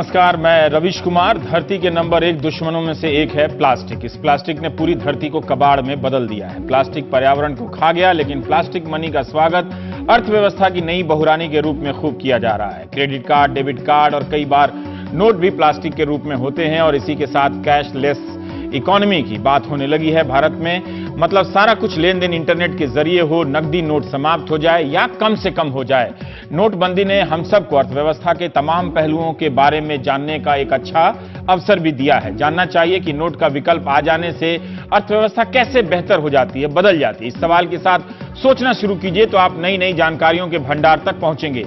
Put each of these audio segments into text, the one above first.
नमस्कार, मैं रविश कुमार। धरती के नंबर 1 दुश्मनों में से एक है प्लास्टिक। इस प्लास्टिक ने पूरी धरती को कबाड़ में बदल दिया है। प्लास्टिक पर्यावरण को खा गया, लेकिन प्लास्टिक मनी का स्वागत अर्थव्यवस्था की नई बहुरानी के रूप में खूब किया जा रहा है। क्रेडिट कार्ड, डेबिट कार्ड और कई बार नोट भी प्लास्टिक के रूप में होते हैं और इसी के साथ कैशलेस इकोनॉमी की बात होने लगी है भारत में। मतलब सारा कुछ लेन देन इंटरनेट के जरिए हो, नकदी नोट समाप्त हो जाए या कम से कम हो जाए। नोटबंदी ने हम सबको अर्थव्यवस्था के तमाम पहलुओं के बारे में जानने का एक अच्छा अवसर भी दिया है। जानना चाहिए कि नोट का विकल्प आ जाने से अर्थव्यवस्था कैसे बेहतर हो जाती है, बदल जाती है। इस सवाल के साथ सोचना शुरू कीजिए तो आप नई नई जानकारियों के भंडार तक पहुंचेंगे।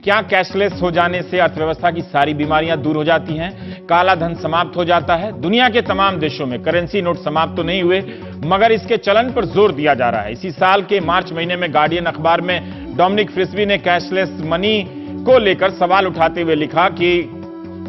क्या कैशलेस हो जाने से अर्थव्यवस्था की सारी बीमारियां दूर हो जाती हैं? काला धन समाप्त हो जाता है? दुनिया के तमाम देशों में करेंसी नोट समाप्त तो नहीं हुए, मगर इसके चलन पर जोर दिया जा रहा है। इसी साल के मार्च महीने में गार्डियन अखबार में डोमिनिक फ्रिस्बी ने कैशलेस मनी को लेकर सवाल उठाते हुए लिखा कि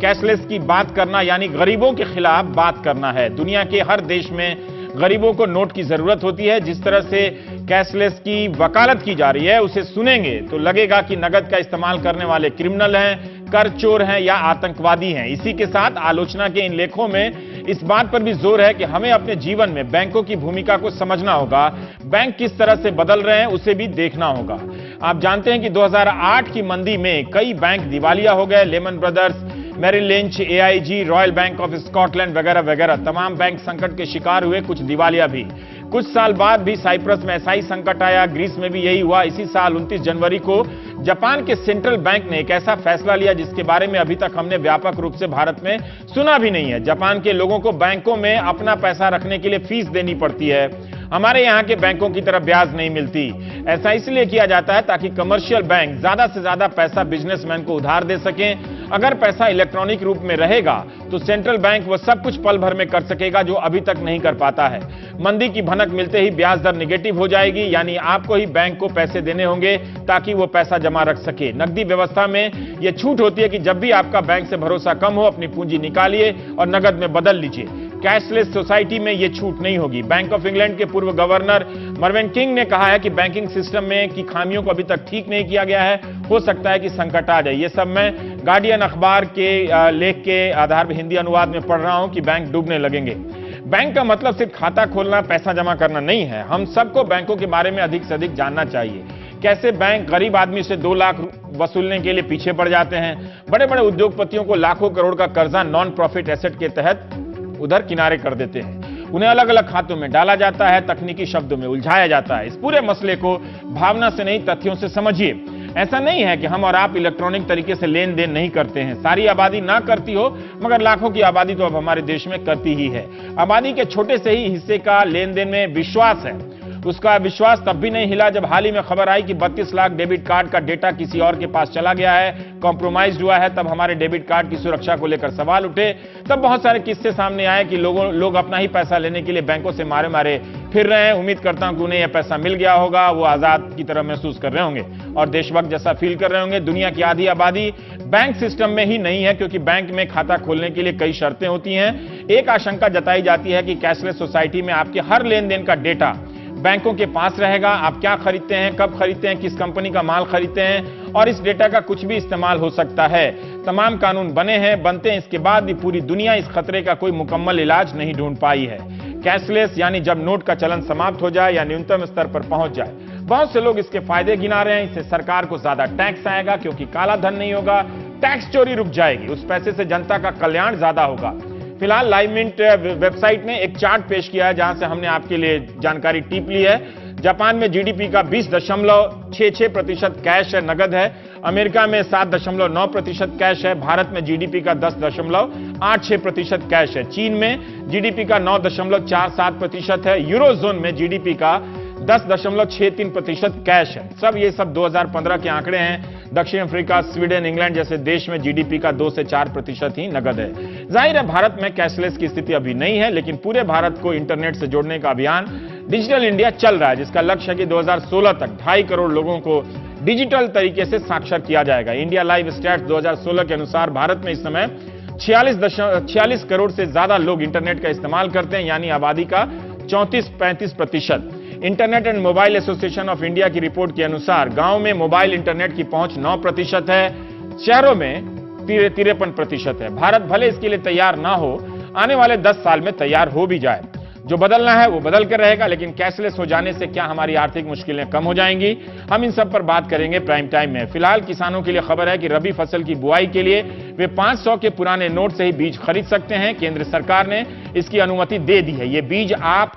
कैशलेस की बात करना यानी गरीबों के खिलाफ बात करना है। दुनिया के हर देश में गरीबों को नोट की जरूरत होती है। जिस तरह से कैशलेस की वकालत की जा रही है, उसे सुनेंगे तो लगेगा कि नगद का इस्तेमाल करने वाले क्रिमिनल हैं, कर चोर हैं या आतंकवादी हैं। इसी के साथ आलोचना के इन लेखों में इस बात पर भी जोर है कि हमें अपने जीवन में बैंकों की भूमिका को समझना होगा। बैंक किस तरह से बदल रहे हैं उसे भी देखना होगा। आप जानते हैं कि 2008 की मंदी में कई बैंक दिवालिया हो गए। Lehman Brothers, Merrill Lynch, AIG, Royal Bank of Scotland वगैरह वगैरह तमाम बैंक संकट के शिकार हुए, कुछ दिवालिया भी। कुछ साल बाद भी साइप्रस में ऐसा ही संकट आया, ग्रीस में भी यही हुआ। इसी साल 29 जनवरी को जापान के सेंट्रल बैंक ने एक ऐसा फैसला लिया जिसके बारे में अभी तक हमने व्यापक रूप से भारत में सुना भी नहीं है। जापान के लोगों को बैंकों में अपना पैसा रखने के लिए फीस देनी पड़ती है। हमारे यहां के बैंकों की तरह ब्याज नहीं मिलती। ऐसा इसलिए किया जाता है ताकि कमर्शियल बैंक ज्यादा से ज्यादा पैसा बिजनेसमैन को उधार दे सकें। अगर पैसा इलेक्ट्रॉनिक रूप में रहेगा तो सेंट्रल बैंक वह सब कुछ पल भर में कर सकेगा जो अभी तक नहीं कर पाता है। मंदी की भनक मिलते ही ब्याज दर निगेटिव हो जाएगी, यानी आपको ही बैंक को पैसे देने होंगे ताकि वो पैसा जमा रख सके। नकदी व्यवस्था में यह छूट होती है कि जब भी आपका बैंक से भरोसा कम हो, अपनी पूंजी निकालिए और नगद में बदल लीजिए। कैशलेस सोसाइटी में यह छूट नहीं होगी। बैंक ऑफ इंग्लैंड के पूर्व गवर्नर मर्विन किंग ने कहा है कि बैंकिंग सिस्टम में की खामियों को अभी तक ठीक नहीं किया गया है, हो सकता है कि संकट आ जाए। ये सब मैं गार्डियन अखबार के लेख के आधार पर हिंदी अनुवाद में पढ़ रहा हूं कि बैंक डूबने लगेंगे। बैंक का मतलब सिर्फ खाता खोलना, पैसा जमा करना नहीं है। हम सबको बैंकों के बारे में अधिक से अधिक जानना चाहिए। कैसे बैंक गरीब आदमी से 2 लाख वसूलने के लिए पीछे पड़ जाते हैं। बड़े बड़े उद्योगपतियों को लाखों करोड़ का कर्जा नॉन प्रॉफिट एसेट के तहत उधर किनारे कर देते हैं। उन्हें अलग अलग खातों में डाला जाता है, तकनीकी शब्दों में उलझाया जाता है। इस पूरे मसले को भावना से नहीं, तथ्यों से समझिए। ऐसा नहीं है कि हम और आप इलेक्ट्रॉनिक तरीके से लेन देन नहीं करते हैं। सारी आबादी ना करती हो, मगर लाखों की आबादी तो अब हमारे देश में करती ही है। आबादी के छोटे से ही हिस्से का लेन देन में विश्वास है। उसका विश्वास तब भी नहीं हिला जब हाल ही में खबर आई कि 32 लाख डेबिट कार्ड का डेटा किसी और के पास चला गया है, कॉम्प्रोमाइज हुआ है। तब हमारे डेबिट कार्ड की सुरक्षा को लेकर सवाल उठे। तब बहुत सारे किस्से सामने आए कि लोग अपना ही पैसा लेने के लिए बैंकों से मारे मारे फिर रहे हैं। उम्मीद करता हूं कि उन्हें यह पैसा मिल गया होगा, वो आजाद की तरह महसूस कर रहे होंगे और देशभक्त जैसा फील कर रहे होंगे। दुनिया की आधी आबादी बैंक सिस्टम में ही नहीं है, क्योंकि बैंक में खाता खोलने के लिए कई शर्तें होती हैं। एक आशंका जताई जाती है कि कैशलेस सोसाइटी में आपके हर लेन देन का डेटा बैंकों के पास रहेगा। आप क्या खरीदते हैं, कब खरीदते हैं, किस कंपनी का माल खरीदते हैं, और इस डेटा का कुछ भी इस्तेमाल हो सकता है। तमाम कानून बनते हैं, इसके बाद भी पूरी दुनिया इस खतरे का कोई मुकम्मल इलाज नहीं ढूंढ पाई है। कैशलेस यानी जब नोट का चलन समाप्त हो जाए या न्यूनतम स्तर पर पहुंच जाए। बहुत से लोग इसके फायदे गिना रहे हैं। इससे सरकार को ज्यादा टैक्स आएगा क्योंकि काला धन नहीं होगा, टैक्स चोरी रुक जाएगी, उस पैसे से जनता का कल्याण ज्यादा होगा। फिलहाल लाइवमिंट वेबसाइट ने एक चार्ट पेश किया है जहां से हमने आपके लिए जानकारी टिप ली है। जापान में जीडीपी का 20.66% कैश है, नगद है। अमेरिका में 7.9% कैश है। भारत में जीडीपी का 10.86% कैश है। चीन में जीडीपी का 9.47% है। यूरोजोन में जीडीपी का 10.63% कैश है। ये सब 2015 के आंकड़े हैं। दक्षिण अफ्रीका, स्वीडन, इंग्लैंड जैसे देश में जीडीपी का 2 से 4% ही नगद है। जाहिर है भारत में कैशलेस की स्थिति अभी नहीं है, लेकिन पूरे भारत को इंटरनेट से जोड़ने का अभियान डिजिटल इंडिया चल रहा है, जिसका लक्ष्य है कि 2016 तक 2.5 करोड़ लोगों को डिजिटल तरीके से साक्षर किया जाएगा। इंडिया लाइव स्टैट्स 2016 के अनुसार भारत में इस समय 46 करोड़ से ज्यादा लोग इंटरनेट का इस्तेमाल करते हैं, यानी आबादी का 34-35%। Internet and mobile association of India की रिपोर्ट के अनुसार गांव में मोबाइल इंटरनेट की पहुंच 9% है, शहरों में 53% है। भारत भले इसके लिए तैयार ना हो, आने वाले 10 साल में तैयार हो भी जाए। जो बदलना है वो बदल कर रहेगा, लेकिन कैशलेस हो जाने से क्या हमारी आर्थिक मुश्किलें कम हो जाएंगी? हम इन सब पर बात करेंगे प्राइम टाइम में। फिलहाल किसानों के लिए खबर है कि रबी फसल की बुआई के लिए वे 500 के पुराने नोट से ही बीज खरीद सकते हैं। केंद्र सरकार ने इसकी अनुमति दे दी है। ये बीज आप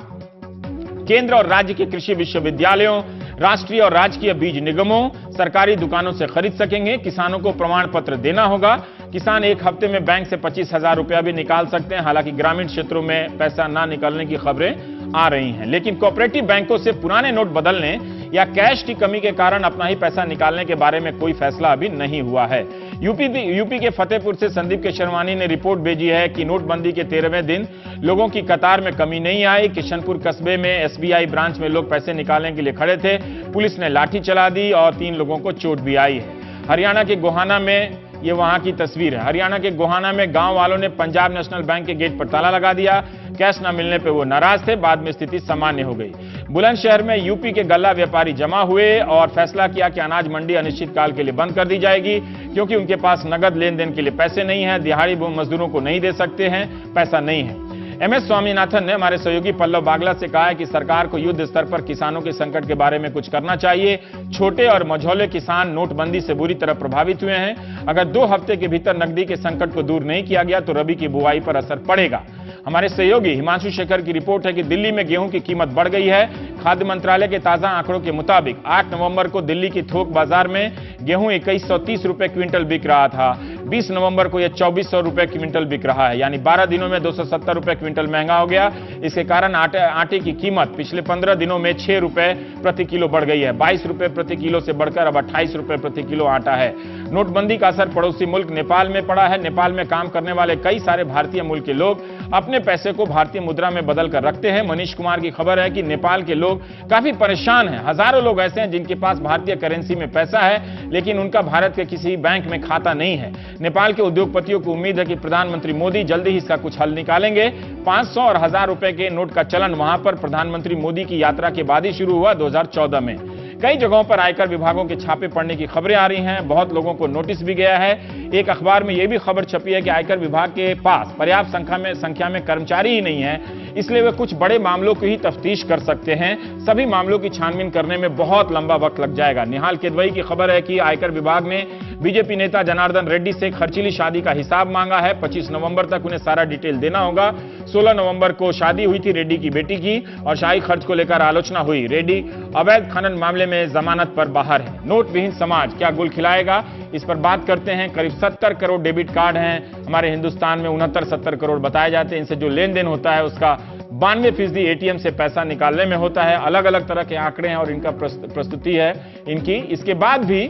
केंद्र और राज्य के कृषि विश्वविद्यालयों, राष्ट्रीय और राजकीय बीज निगमों, सरकारी दुकानों से खरीद सकेंगे। किसानों को प्रमाण पत्र देना होगा। किसान एक हफ्ते में बैंक से 25,000 रुपया भी निकाल सकते हैं। हालांकि ग्रामीण क्षेत्रों में पैसा ना निकलने की खबरें आ रही हैं, लेकिन कोऑपरेटिव बैंकों से पुराने नोट बदलने या कैश की कमी के कारण अपना ही पैसा निकालने के बारे में कोई फैसला अभी नहीं हुआ है। यूपी के फतेहपुर से संदीप केशरवानी ने रिपोर्ट भेजी है कि नोटबंदी के 13वें दिन लोगों की कतार में कमी नहीं आई। किशनपुर कस्बे में एसबीआई ब्रांच में लोग पैसे निकालने के लिए खड़े थे। पुलिस ने लाठी चला दी और 3 लोगों को चोट भी आई है। हरियाणा के गोहाना में, ये वहां की तस्वीर है, हरियाणा के गोहाना में गांव वालों ने पंजाब नेशनल बैंक के गेट पर ताला लगा दिया। कैश न मिलने पर वो नाराज थे। बाद में स्थिति सामान्य हो गई। बुलंदशहर में यूपी के गल्ला व्यापारी जमा हुए और फैसला किया कि अनाज मंडी अनिश्चितकाल के लिए बंद कर दी जाएगी, क्योंकि उनके पास नगद लेन देन के लिए पैसे नहीं है। दिहाड़ी मजदूरों को नहीं दे सकते हैं, पैसा नहीं है। एमएस स्वामीनाथन ने हमारे सहयोगी पल्लव बागला से कहा है कि सरकार को युद्ध स्तर पर किसानों के संकट के बारे में कुछ करना चाहिए। छोटे और मझौले किसान नोटबंदी से बुरी तरह प्रभावित हुए हैं। अगर 2 हफ्ते के भीतर नकदी के संकट को दूर नहीं किया गया तो रबी की बुआई पर असर पड़ेगा। हमारे सहयोगी हिमांशु शेखर की रिपोर्ट है कि दिल्ली में गेहूं की कीमत बढ़ गई है। खाद्य मंत्रालय के ताजा आंकड़ों के मुताबिक 8 नवंबर को दिल्ली की थोक बाजार में गेहूं 2130 रुपए क्विंटल बिक रहा था। 20 नवंबर को यह 2400 रुपए क्विंटल बिक रहा है, यानी 12 दिनों में 270 रुपए क्विंटल महंगा हो गया। इसके कारण आटे की कीमत पिछले 15 दिनों में 6 रुपए प्रति किलो बढ़ गई है। 22 रुपए प्रति किलो से बढ़कर अब 28 रुपए प्रति किलो आटा है। नोटबंदी का असर पड़ोसी मुल्क नेपाल में पड़ा है। नेपाल में काम करने वाले कई सारे भारतीय मूल के लोग अपने पैसे को भारतीय मुद्रा में बदल कर रखते हैं। मनीष कुमार की खबर है कि नेपाल के लोग काफी परेशान हैं। हजारों लोग ऐसे हैं जिनके पास भारतीय करेंसी में पैसा है, लेकिन उनका भारत के किसी बैंक में खाता नहीं है। नेपाल के उद्योगपतियों को उम्मीद है कि प्रधानमंत्री मोदी जल्दी ही इसका कुछ हल निकालेंगे। 500 और 1000 रुपए के नोट का चलन वहां पर प्रधानमंत्री मोदी की यात्रा के बाद ही शुरू हुआ 2014 में। कई जगहों पर आयकर विभागों के छापे पड़ने की खबरें आ रही हैं। बहुत लोगों को नोटिस भी गया है। एक अखबार में यह भी खबर छपी है कि आयकर विभाग के पास पर्याप्त संख्या में कर्मचारी ही नहीं है, इसलिए वे कुछ बड़े मामलों की ही तफ्तीश कर सकते हैं। सभी मामलों की छानबीन करने में बहुत लंबा वक्त लग जाएगा। निहाल किदवई की खबर है कि आयकर विभाग ने बीजेपी नेता जनार्दन रेड्डी से खर्चीली शादी का हिसाब मांगा है। 25 नवंबर तक उन्हें सारा डिटेल देना होगा। 16 नवंबर को शादी हुई थी रेड्डी की बेटी की और शाही खर्च को लेकर आलोचना हुई। रेड्डी अवैध खनन मामले में जमानत पर बाहर है। नोट विहीन समाज क्या गुल खिलाएगा, इस पर बात करते हैं। करीब 70 करोड़ डेबिट कार्ड हैं हमारे हिंदुस्तान में, 69-70 करोड़ बताए जाते हैं। इनसे जो लेन देन होता है उसका 92% एटीएम से पैसा निकालने में होता है। अलग अलग तरह के आंकड़े हैं और इनका प्रस्तुति है इनकी। इसके बाद भी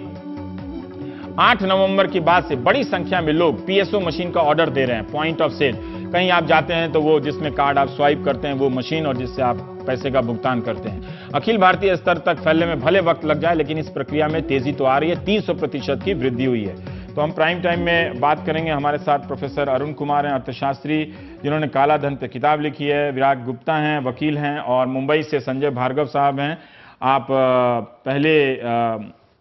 8 नवंबर के बाद से बड़ी संख्या में लोग पीएसओ मशीन का ऑर्डर दे रहे हैं। पॉइंट ऑफ सेल, कहीं आप जाते हैं तो वो जिसमें कार्ड आप स्वाइप करते हैं वो मशीन, और जिससे आप पैसे का भुगतान करते हैं। अखिल भारतीय स्तर तक फैलने में भले वक्त लग जाए, लेकिन इस प्रक्रिया में तेजी तो आ रही है। 300% की वृद्धि हुई है। तो हम प्राइम टाइम में बात करेंगे। हमारे साथ प्रोफेसर अरुण कुमार हैं, अर्थशास्त्री, जिन्होंने काला धन पर किताब लिखी है। विराग गुप्ता हैं, वकील हैं, और मुंबई से संजय भार्गव साहब हैं। आप पहले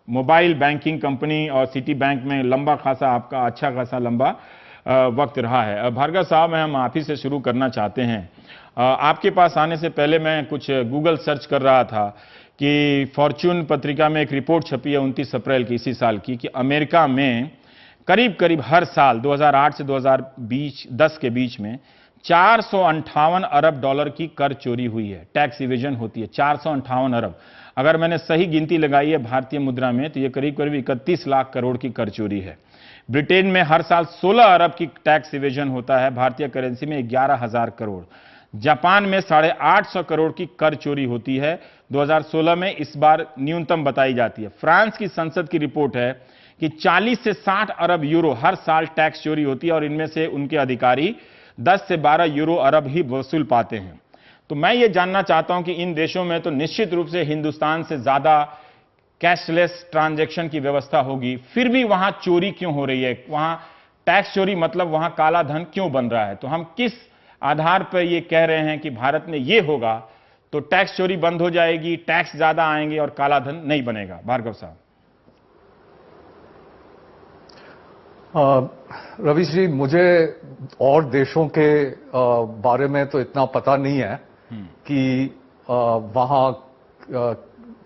मोबाइल बैंकिंग कंपनी और सिटी बैंक में लंबा खासा आपका अच्छा खासा लंबा वक्त रहा है। भार्गव साहब, हम आप ही से शुरू करना चाहते हैं। आपके पास आने से पहले मैं कुछ गूगल सर्च कर रहा था कि फॉर्च्यून पत्रिका में एक रिपोर्ट छपी है 29 अप्रैल की इसी साल की, कि अमेरिका में करीब करीब हर साल 2008 से 2010 के बीच में 458 अरब डॉलर की कर चोरी हुई है, टैक्स इवेजन होती है। 458 अरब, अगर मैंने सही गिनती लगाई है भारतीय मुद्रा में तो ये करीब करीब 31 लाख करोड़ की कर चोरी है। ब्रिटेन में हर साल 16 अरब की टैक्स इवेजन होता है, भारतीय करेंसी में 11,000 करोड़। जापान में 850 करोड़ की कर चोरी होती है 2016 में, इस बार न्यूनतम बताई जाती है। फ्रांस की संसद की रिपोर्ट है कि 40 से 60 अरब यूरो हर साल टैक्स चोरी होती है, और इनमें से उनके अधिकारी 10 से 12 यूरो अरब ही वसूल पाते हैं। तो मैं ये जानना चाहता हूं कि इन देशों में तो निश्चित रूप से हिंदुस्तान से ज्यादा कैशलेस ट्रांजैक्शन की व्यवस्था होगी, फिर भी वहां चोरी क्यों हो रही है? वहां टैक्स चोरी मतलब वहां काला धन क्यों बन रहा है? तो हम किस आधार पर ये कह रहे हैं कि भारत में ये होगा तो टैक्स चोरी बंद हो जाएगी, टैक्स ज्यादा आएंगे और काला धन नहीं बनेगा? भार्गव साहब। रवीश जी, मुझे और देशों के बारे में तो इतना पता नहीं है कि वहाँ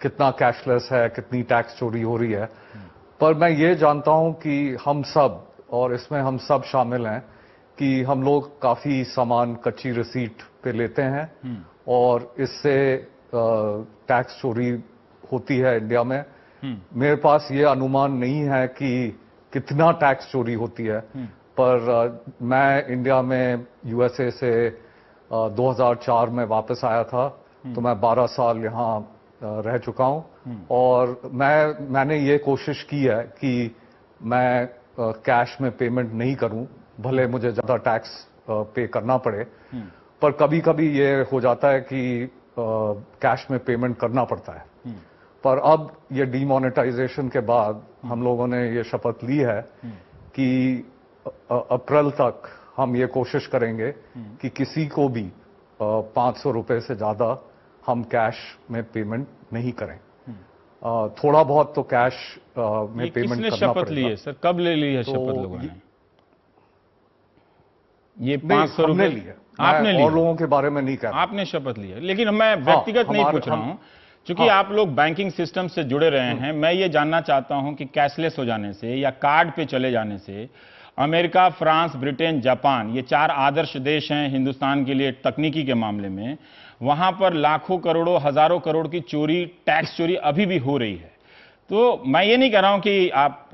कितना कैशलेस है, कितनी टैक्स चोरी हो रही है। पर मैं ये जानता हूं कि हम सब, और इसमें हम सब शामिल हैं, कि हम लोग काफी सामान कच्ची रसीट पे लेते हैं और इससे टैक्स चोरी होती है इंडिया में। मेरे पास ये अनुमान नहीं है कि कितना टैक्स चोरी होती है, पर मैं इंडिया में यूएसए से 2004 में वापस आया था, तो मैं 12 साल यहाँ रह चुका हूं और मैंने ये कोशिश की है कि मैं कैश में पेमेंट नहीं करूं, भले मुझे ज्यादा टैक्स पे करना पड़े। पर कभी कभी ये हो जाता है कि कैश में पेमेंट करना पड़ता है। पर अब ये डीमोनेटाइजेशन के बाद हम लोगों ने ये शपथ ली है कि अप्रैल तक हम ये कोशिश करेंगे कि किसी को भी 500 रुपए से ज्यादा हम कैश में पेमेंट नहीं करें। थोड़ा बहुत तो कैश में पेमेंट करना पड़ेगा। शपथ ली है सर? कब ले ली है शपथ लोगों ने? ये 500 रुपए ली है। आपने ली? और लोगों के बारे में नहीं कह रहा। आपने शपथ ली है, लेकिन मैं व्यक्तिगत नहीं पूछ रहा हूं, क्योंकि आप लोग बैंकिंग सिस्टम से जुड़े रहे हैं। मैं ये जानना चाहता हूं कि कैशलेस हो जाने से या कार्ड पे चले जाने से अमेरिका, फ्रांस, ब्रिटेन, जापान, ये 4 आदर्श देश हैं हिंदुस्तान के लिए तकनीकी के मामले में। वहां पर लाखों करोड़ों, हजारों करोड़ की चोरी, टैक्स चोरी अभी भी हो रही है। तो मैं ये नहीं कह रहा हूं कि आप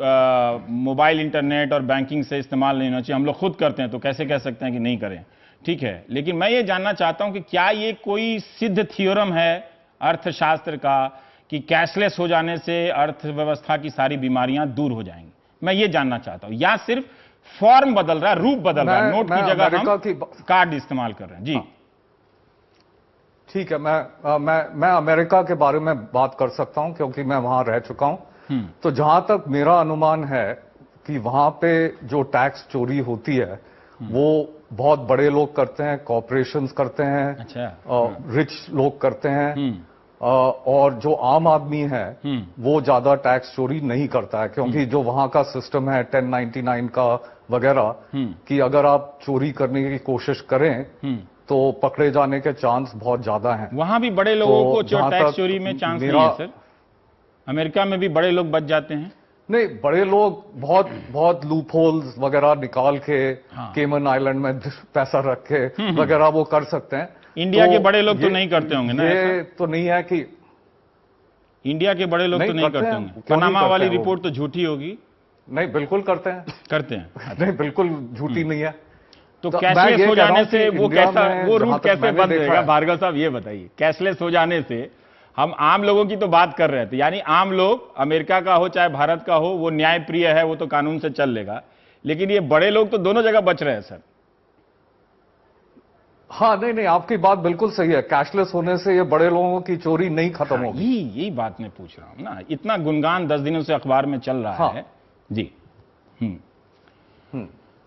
मोबाइल, इंटरनेट और बैंकिंग से इस्तेमाल नहीं होना चाहिए, हम लोग खुद करते हैं, तो कैसे कह सकते हैं कि नहीं करें? ठीक है, लेकिन मैं ये जानना चाहता हूं कि क्या ये कोई सिद्ध थ्योरम है अर्थशास्त्र का कि कैशलेस हो जाने से अर्थव्यवस्था की सारी बीमारियां दूर हो जाएंगी? मैं ये जानना चाहता हूं, या सिर्फ फॉर्म बदल रहा है, रूप बदल रहा है, नोट की जगह हम कार्ड इस्तेमाल कर रहे हैं? जी हाँ। ठीक है, मैं अमेरिका के बारे में बात कर सकता हूं क्योंकि मैं वहां रह चुका हूं। तो जहां तक मेरा अनुमान है कि वहां पे जो टैक्स चोरी होती है वो बहुत बड़े लोग करते हैं, कॉर्पोरेशंस करते हैं। अच्छा। रिच लोग करते हैं। और जो आम आदमी है वो ज्यादा टैक्स चोरी नहीं करता है, क्योंकि जो वहां का सिस्टम है 1099 का वगैरह, कि अगर आप चोरी करने की कोशिश करें तो पकड़े जाने के चांस बहुत ज्यादा हैं। वहां भी बड़े लोगों को टैक्स चोरी में चांस नहीं है सर? अमेरिका में भी बड़े लोग बच जाते हैं? नहीं, बड़े लोग बहुत लूप होल्स वगैरह निकाल के केमन आइलैंड में पैसा रख के वगैरह वो कर सकते हैं। इंडिया के बड़े लोग तो नहीं करते होंगे ना? ये तो नहीं है कि इंडिया के बड़े लोग तो नहीं करते होंगे। पनामा वाली रिपोर्ट तो झूठी होगी? नहीं, बिल्कुल करते हैं। करते हैं? नहीं, बिल्कुल झूठी नहीं है। तो कैशलेस हो जाने से वो रूट कैसे बंद रहेगा? भार्गव साहब ये बताइए, कैशलेस हो जाने से हम आम लोगों की तो बात कर रहे थे, यानी आम लोग, अमेरिका का हो चाहे भारत का हो, वो न्यायप्रिय है, वो तो कानून से चल लेगा, लेकिन ये बड़े लोग तो दोनों जगह बच रहे हैं सर। हाँ, नहीं, आपकी बात बिल्कुल सही है। कैशलेस होने से ये बड़े लोगों की चोरी नहीं खत्म होगी। यही बात मैं पूछ रहा हूं ना, इतना गुणगान 10 दिनों से अखबार में चल रहा है। जी।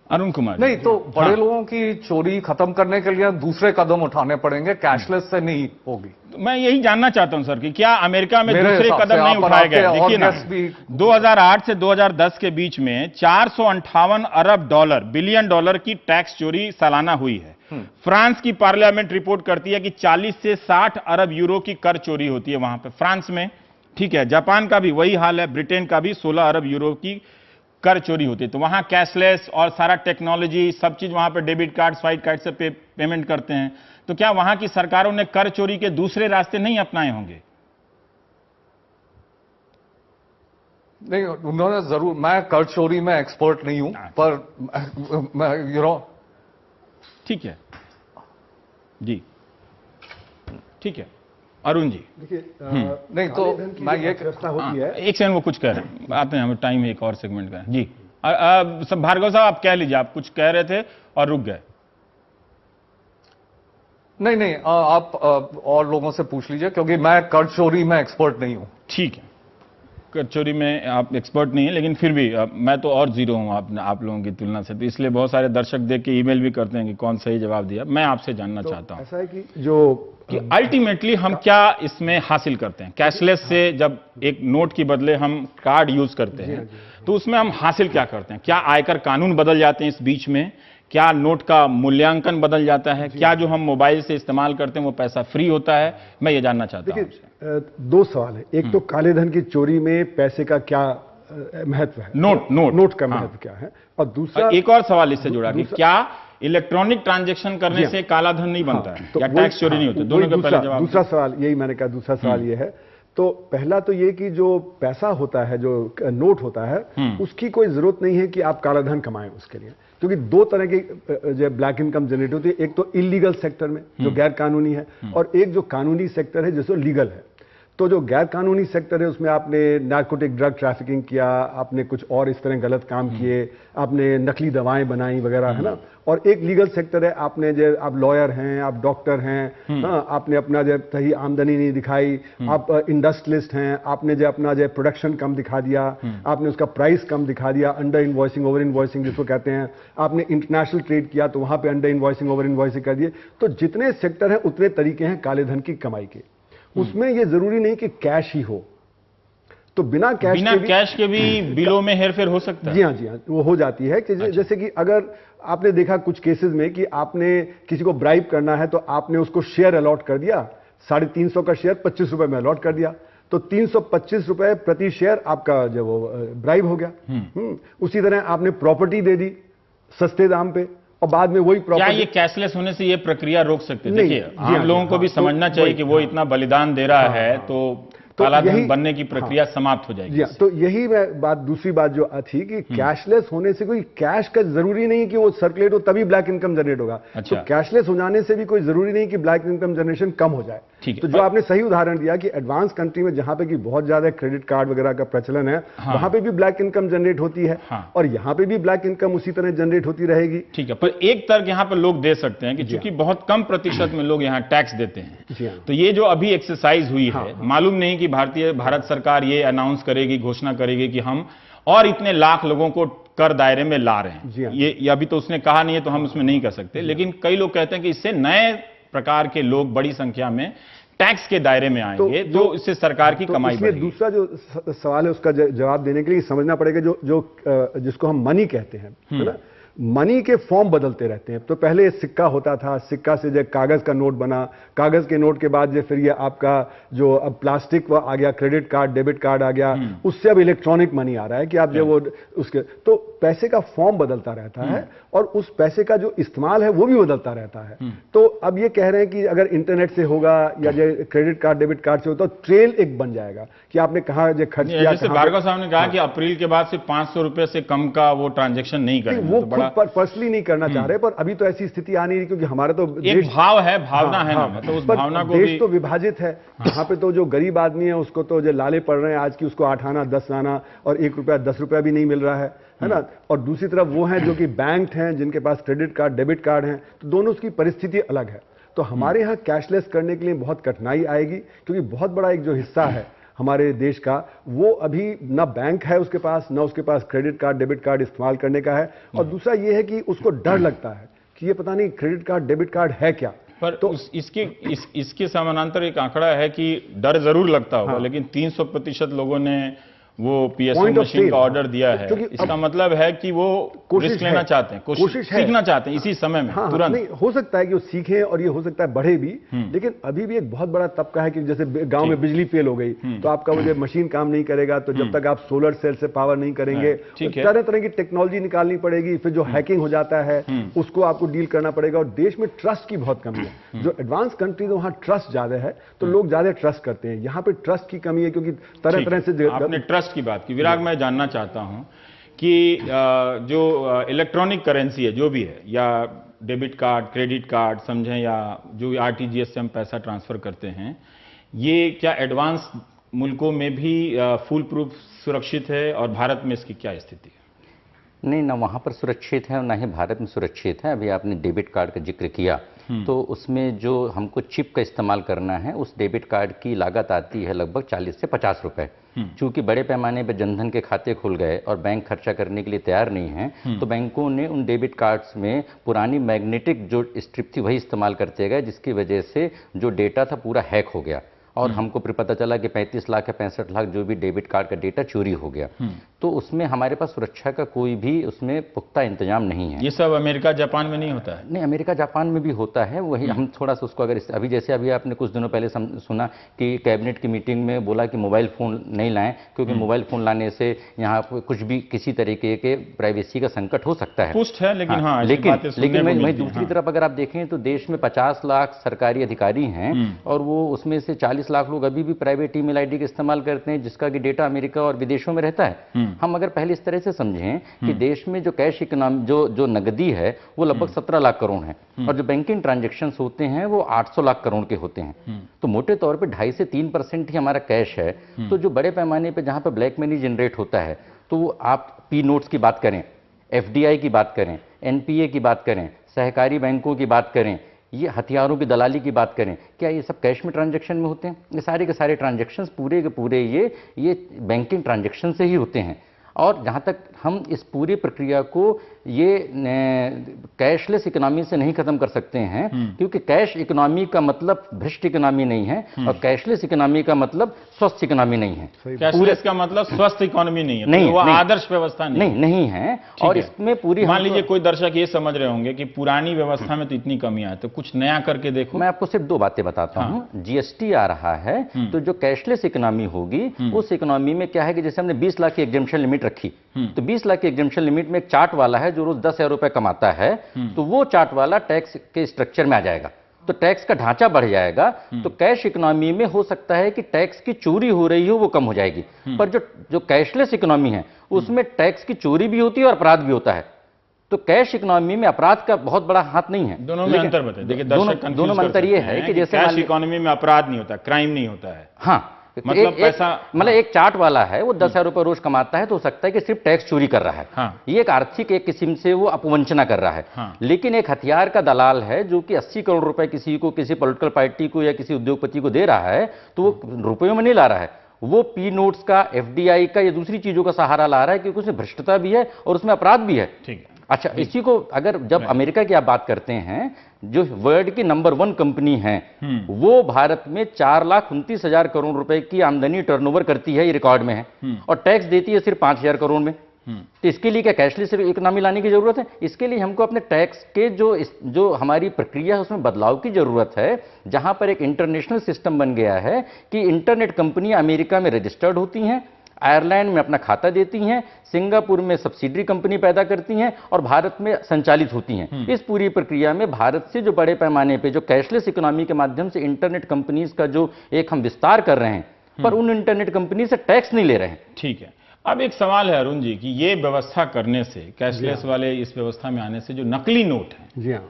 अरुण कुमार। नहीं, तो बड़े लोगों की चोरी खत्म करने के लिए दूसरे कदम उठाने पड़ेंगे, कैशलेस से नहीं होगी। मैं यही जानना चाहता हूं सर कि क्या अमेरिका में दूसरे कदम नहीं उठाए गए? देखिए ना, 2008 से 2010 के बीच में 458 अरब डॉलर, बिलियन डॉलर की टैक्स चोरी सालाना हुई है। फ्रांस की पार्लियामेंट रिपोर्ट करती है कि 40 से 60 अरब यूरो की कर चोरी होती है वहां पे, फ्रांस में। ठीक है, जापान का भी वही हाल है, ब्रिटेन का भी 16 अरब यूरो की कर चोरी होती है। तो वहां कैशलेस और सारा टेक्नोलॉजी, सब चीज वहां पे डेबिट कार्ड, स्वाइप कार्ड से पेमेंट करते हैं। तो क्या वहां की सरकारों ने कर चोरी के दूसरे रास्ते नहीं अपनाए होंगे? नहीं, उन्होंने जरूर। मैं कर चोरी में एक्सपर्ट नहीं हूं, पर ठीक है जी, ठीक है। अरुण जी देखिए, नहीं तो मैं ये व्यवस्था होती है। एक सेकंड, वो कुछ कह रहे हैं, आते हैं, हमें टाइम है एक और सेगमेंट का। जी भार्गव साहब, आप कह लीजिए, आप कुछ कह रहे थे और रुक गए। नहीं, आप और लोगों से पूछ लीजिए, क्योंकि मैं कर चोरी में एक्सपर्ट नहीं हूं। ठीक है, चोरी में आप एक्सपर्ट नहीं है, लेकिन फिर भी मैं तो और जीरो हूं आप लोगों की तुलना से, तो इसलिए बहुत सारे दर्शक देख के ईमेल भी करते हैं कि कौन सही जवाब दिया। मैं आपसे जानना चाहता हूं ऐसा है कि अल्टीमेटली हम क्या इसमें हासिल करते हैं कैशलेस से। जब एक नोट की बदले हम कार्ड यूज करते हैं तो उसमें हम हासिल क्या करते हैं? क्या आयकर कानून बदल जाते हैं इस बीच में? क्या नोट का मूल्यांकन बदल जाता है? क्या जो हम मोबाइल से इस्तेमाल करते हैं वो पैसा फ्री होता है? मैं ये जानना चाहता हूं। देखिए, दो सवाल है। एक तो काले धन की चोरी में पैसे का क्या महत्व है, नोट का महत्व क्या है, और दूसरा एक और सवाल इससे जुड़ा कि क्या इलेक्ट्रॉनिक ट्रांजैक्शन करने से काला धन नहीं बनता है या टैक्स चोरी नहीं होता? दोनों का पहले जवाब। दूसरा सवाल यही मैंने कहा, दूसरा सवाल ये है। तो पहला तो ये कि जो पैसा होता है, जो नोट होता है, उसकी कोई जरूरत नहीं है कि आप काला धन कमाएं उसके लिए, क्योंकि दो तरह की जो ब्लैक इनकम जनरेट होती है। एक तो इलीगल सेक्टर में जो गैर कानूनी है, और एक जो कानूनी सेक्टर है जिसको लीगल है। तो जो गैर कानूनी सेक्टर है उसमें आपने नार्कोटिक ड्रग ट्रैफिकिंग किया, आपने कुछ और इस तरह गलत काम किए, आपने नकली दवाएं बनाई वगैरह, है ना। और एक लीगल सेक्टर है, आपने जो आप लॉयर हैं, आप डॉक्टर हैं, हाँ, आपने अपना जो सही आमदनी नहीं दिखाई, आप इंडस्ट्रियलिस्ट हैं, आपने जो अपना जो प्रोडक्शन कम दिखा दिया, आपने उसका प्राइस कम दिखा दिया, अंडर इनवॉइसिंग ओवर इनवॉइसिंग जिसको कहते हैं, आपने इंटरनेशनल ट्रेड किया तो वहां पे अंडर इनवॉइसिंग ओवर इनवॉइसिंग कर दिए। तो जितने सेक्टर हैं उतने तरीके हैं काले धन की कमाई के। उसमें यह जरूरी नहीं कि कैश ही हो, तो बिना कैश के भी बिलों में हेरफेर हो सकता है। जी हाँ, वो हो जाती है कि जैसे कि अगर आपने देखा कुछ केसेस में कि आपने किसी को ब्राइब करना है तो आपने उसको शेयर अलॉट कर दिया, 350 का शेयर 25 रुपए में अलॉट कर दिया, तो 325 रुपए प्रति शेयर आपका जो वो ब्राइब हो गया। उसी तरह आपने प्रॉपर्टी दे दी सस्ते दाम पे, और बाद में वही प्रॉपर्टी। क्या ये कैशलेस होने से ये प्रक्रिया रोक सकते हैं? देखिए, आम लोगों को भी समझना चाहिए कि वो इतना बलिदान दे रहा है तो काला धन बनने की प्रक्रिया समाप्त हो जाएगी। तो यही बात, दूसरी बात जो थी कि कैशलेस होने से कोई कैश का जरूरी नहीं कि वो सर्कुलेट हो तभी ब्लैक इनकम जनरेट होगा। तो कैशलेस हो जाने से भी कोई जरूरी नहीं कि ब्लैक इनकम जनरेशन कम हो जाए। तो जो आपने सही उदाहरण दिया कि एडवांस कंट्री में जहां पे कि बहुत ज्यादा क्रेडिट कार्ड वगैरह का प्रचलन है, वहां पे भी ब्लैक इनकम जनरेट होती है, और यहां पे भी ब्लैक इनकम उसी तरह जनरेट होती रहेगी। ठीक है, पर एक तर्क यहां पर लोग दे सकते हैं कि चूंकि बहुत कम प्रतिशत में लोग यहां टैक्स देते हैं, तो ये जो अभी एक्सरसाइज हुई है, मालूम नहीं कि भारत सरकार ये अनाउंस करेगी, घोषणा करेगी कि हम और इतने लाख लोगों को कर दायरे में ला रहे हैं। ये अभी तो उसने कहा नहीं है तो हम उसमें नहीं कर सकते, लेकिन कई लोग कहते हैं कि इससे नए प्रकार के लोग बड़ी संख्या में टैक्स के दायरे में आएंगे, तो इससे सरकार की कमाई बढ़ेगी। दूसरा जो सवाल है उसका जवाब देने के लिए समझना पड़ेगा जिसको हम मनी कहते हैं, है ना। मनी के फॉर्म बदलते रहते हैं। तो पहले सिक्का होता था, सिक्का से जो कागज का नोट बना, कागज के नोट के बाद जो फिर ये आपका जो अब प्लास्टिक आ गया, क्रेडिट कार्ड, डेबिट कार्ड आ गया, उससे अब इलेक्ट्रॉनिक मनी आ रहा है कि आप जो वो उसके, तो पैसे का फॉर्म बदलता रहता है और उस पैसे का जो इस्तेमाल है वो भी बदलता रहता है। तो अब ये कह रहे हैं कि अगर इंटरनेट से होगा या जो क्रेडिट कार्ड, डेबिट कार्ड से होता, तो ट्रेल एक बन जाएगा कि आपने कहा जो खर्च किया। जैसे भार्गव साहब ने कहा कि अप्रैल के बाद से 500 रुपए से कम का वो ट्रांजेक्शन नहीं करेंगे, पर पर्सनली नहीं करना चाह रहे, पर अभी तो ऐसी स्थिति आ नहीं रही, क्योंकि हमारा तो एक भाव है, भावना है ना, तो उस भावना को देश तो विभाजित है। यहाँ पे तो जो गरीब आदमी है उसको तो जो लाले पड़ रहे हैं आज की, उसको 8 आना 10 आना और 1 रुपया 10 रुपया भी नहीं मिल रहा है ना। और दूसरी तरफ वो हैं जो कि बैंक हैं, जिनके पास क्रेडिट कार्ड, डेबिट कार्ड हैं, तो दोनों की परिस्थिति अलग है। तो हमारे यहाँ कैशलेस करने के लिए बहुत कठिनाई आएगी, क्योंकि बहुत बड़ा एक जो हिस्सा है हमारे देश का, वो अभी ना बैंक है उसके पास, ना उसके पास क्रेडिट कार्ड, डेबिट कार्ड इस्तेमाल करने का है। और दूसरा ये है कि उसको डर लगता है कि ये पता नहीं क्रेडिट कार्ड, डेबिट कार्ड है क्या। पर तो इसके समानांतर एक आंकड़ा है कि डर जरूर लगता होगा, लेकिन 300% लोगों ने वो पीएसओ मशीन का ऑर्डर दिया है। इसका मतलब है कि वो रिस्क लेना चाहते हैं, कोशिश सीखना चाहते हैं इसी समय में तुरंत। नहीं, हो सकता है कि वो सीखें और ये हो सकता है बढ़े भी, लेकिन अभी भी एक बहुत बड़ा तबका है कि जैसे गांव में बिजली फेल हो गई तो आपका वो जो मशीन काम नहीं करेगा, तो जब तक आप सोलर सेल से पावर नहीं करेंगे, तरह तरह की टेक्नोलॉजी निकालनी पड़ेगी। फिर जो हैकिंग हो जाता है उसको आपको डील करना पड़ेगा। और देश में ट्रस्ट की बहुत कमी है। जो एडवांस कंट्रीज वहां ट्रस्ट ज्यादा है, तो लोग ज्यादा ट्रस्ट करते हैं। यहाँ पे ट्रस्ट की कमी है, क्योंकि तरह तरह से की बात की विराग, मैं जानना चाहता हूं कि जो इलेक्ट्रॉनिक करेंसी है, जो भी है, या डेबिट कार्ड, क्रेडिट कार्ड समझें, या जो आरटीजीएस से हम पैसा ट्रांसफर करते हैं, ये क्या एडवांस मुल्कों में भी फुल प्रूफ सुरक्षित है, और भारत में इसकी क्या स्थिति है? नहीं, ना वहाँ पर सुरक्षित है और ना ही भारत में सुरक्षित है। अभी आपने डेबिट कार्ड का जिक्र किया, तो उसमें जो हमको चिप का इस्तेमाल करना है, उस डेबिट कार्ड की लागत आती है लगभग 40 से 50 रुपए। चूंकि बड़े पैमाने पर जनधन के खाते खुल गए और बैंक खर्चा करने के लिए तैयार नहीं है, तो बैंकों ने उन डेबिट कार्ड्स में पुरानी मैग्नेटिक जो स्ट्रिप थी वही इस्तेमाल करते गए, जिसकी वजह से जो डेटा था पूरा हैक हो गया और हमको फिर पता चला कि 35 लाख या 65 लाख जो भी डेबिट कार्ड का डेटा चोरी हो गया। तो उसमें हमारे पास सुरक्षा का कोई भी उसमें पुख्ता इंतजाम नहीं है। ये सब अमेरिका जापान में नहीं होता है? नहीं, अमेरिका जापान में भी होता है। वही हम थोड़ा सा उसको अगर अभी जैसे अभी आपने कुछ दिनों पहले सुना कि कैबिनेट की मीटिंग में बोला कि मोबाइल फ़ोन नहीं लाएं, क्योंकि मोबाइल फ़ोन लाने से यहाँ कुछ भी किसी तरीके के प्राइवेसी का संकट हो सकता है। पुष्ट है, लेकिन हाँ, लेकिन मैं दूसरी तरफ अगर आप देखें तो देश में 50 लाख सरकारी अधिकारी हैं और वो उसमें से 40 लाख लोग अभी भी प्राइवेट ईमेल आईडी का इस्तेमाल करते हैं, जिसका कि डेटा अमेरिका और विदेशों में रहता है। हम अगर पहले इस तरह से समझें कि देश में जो कैश इकोनॉमी जो नगदी है वो लगभग 17 लाख करोड़ है और जो बैंकिंग ट्रांजैक्शंस होते हैं वो 800 लाख करोड़ के होते हैं। तो मोटे तौर पे 2.5 से 3% ही हमारा कैश है। तो जो बड़े पैमाने पे जहां पर ब्लैक मनी जनरेट होता है, तो आप पी नोट्स की बात करें, एफडीआई की बात करें, एनपीए की बात करें, सहकारी बैंकों की बात करें, ये हथियारों की दलाली की बात करें, क्या ये सब कैश में ट्रांजैक्शन में होते हैं? ये सारे के सारे ट्रांजैक्शंस पूरे के पूरे ये बैंकिंग ट्रांजैक्शन से ही होते हैं। और जहाँ तक हम इस पूरी प्रक्रिया को ये कैशलेस इकोनॉमी से नहीं खत्म कर सकते हैं, क्योंकि कैश इकोनॉमी का मतलब भ्रष्ट इकोनॉमी नहीं है और कैशलेस इकोनॉमी का मतलब स्वस्थ इकोनॉमी नहीं है। कैशलेस का मतलब स्वस्थ इकोनॉमी नहीं है, नहीं, वो आदर्श व्यवस्था नहीं है। और इसमें पूरी, मान लीजिए कोई दर्शक ये समझ रहे होंगे कि पुरानी व्यवस्था में तो इतनी कमियां है, तो कुछ नया करके देखो। मैं आपको सिर्फ 2 बातें बताता हूँ। जीएसटी आ रहा है, तो जो कैशलेस इकोनॉमी होगी उस इकोनॉमी में क्या है कि जैसे हमने 20 लाख की एग्जेम्पशन लिमिट रखी, तो 20 लाख की एग्जेम्पशन लिमिट में एक चार्ट वाला है जो रोज 10,000 रुपए कमाता है, तो वो चार्ट वाला टैक्स के स्ट्रक्चर में आ जाएगा, तो टैक्स का ढांचा बढ़ जाएगा। तो कैश इकोनॉमी में हो सकता है कि टैक्स की चोरी हो रही हो वो कम हो जाएगी, पर जो कैशलेस इकोनॉमी है उसमें टैक्स की चोरी भी होती है और अपराध भी होता है। तो कैश इकोनॉमी में अपराध का बहुत बड़ा हाथ नहीं है। दोनों में अंतर बताइए। देखिए, दोनों में अंतर ये है कि जैसे कैश इकोनॉमी में अपराध नहीं होता, क्राइम नहीं होता है। हाँ, मतलब पैसा, मतलब एक चार्ट वाला है वो 10,000 रुपए रोज कमाता है, तो हो सकता है कि सिर्फ टैक्स चोरी कर रहा है। हाँ। ये एक आर्थिक एक किस्म से वो अपवंचना कर रहा है। हाँ। लेकिन एक हथियार का दलाल है जो कि 80 करोड़ रुपए किसी पॉलिटिकल पार्टी को या किसी उद्योगपति को दे रहा है, तो वो रुपयों में नहीं ला रहा है, वो पी नोट्स का, एफडीआई का या दूसरी चीजों का सहारा ला रहा है, क्योंकि उसमें भ्रष्टता भी है और उसमें अपराध भी है। ठीक है। अच्छा, इसी को अगर जब अमेरिका की आप बात करते हैं, जो वर्ल्ड की नंबर 1 कंपनी है, वो भारत में 4,29,000 करोड़ रुपए की आमदनी टर्नओवर करती है, ये रिकॉर्ड में है, और टैक्स देती है सिर्फ 5,000 करोड़ में। तो इसके लिए क्या कैशलेस इकोनॉमी लाने की जरूरत है? इसके लिए हमको अपने टैक्स के जो हमारी प्रक्रिया है उसमें बदलाव की जरूरत है, जहां पर एक इंटरनेशनल सिस्टम बन गया है कि इंटरनेट कंपनियां अमेरिका में रजिस्टर्ड होती हैं, आयरलैंड में अपना खाता देती हैं, सिंगापुर में सब्सिडरी कंपनी पैदा करती हैं और भारत में संचालित होती हैं। इस पूरी प्रक्रिया में भारत से जो बड़े पैमाने पे जो कैशलेस इकोनॉमी के माध्यम से इंटरनेट कंपनीज का जो एक हम विस्तार कर रहे हैं, पर उन इंटरनेट कंपनी से टैक्स नहीं ले रहे हैं। ठीक है। अब एक सवाल है अरुण जी कि ये व्यवस्था करने से, कैशलेस वाले इस व्यवस्था में आने से जो नकली नोट हैं, जी हाँ,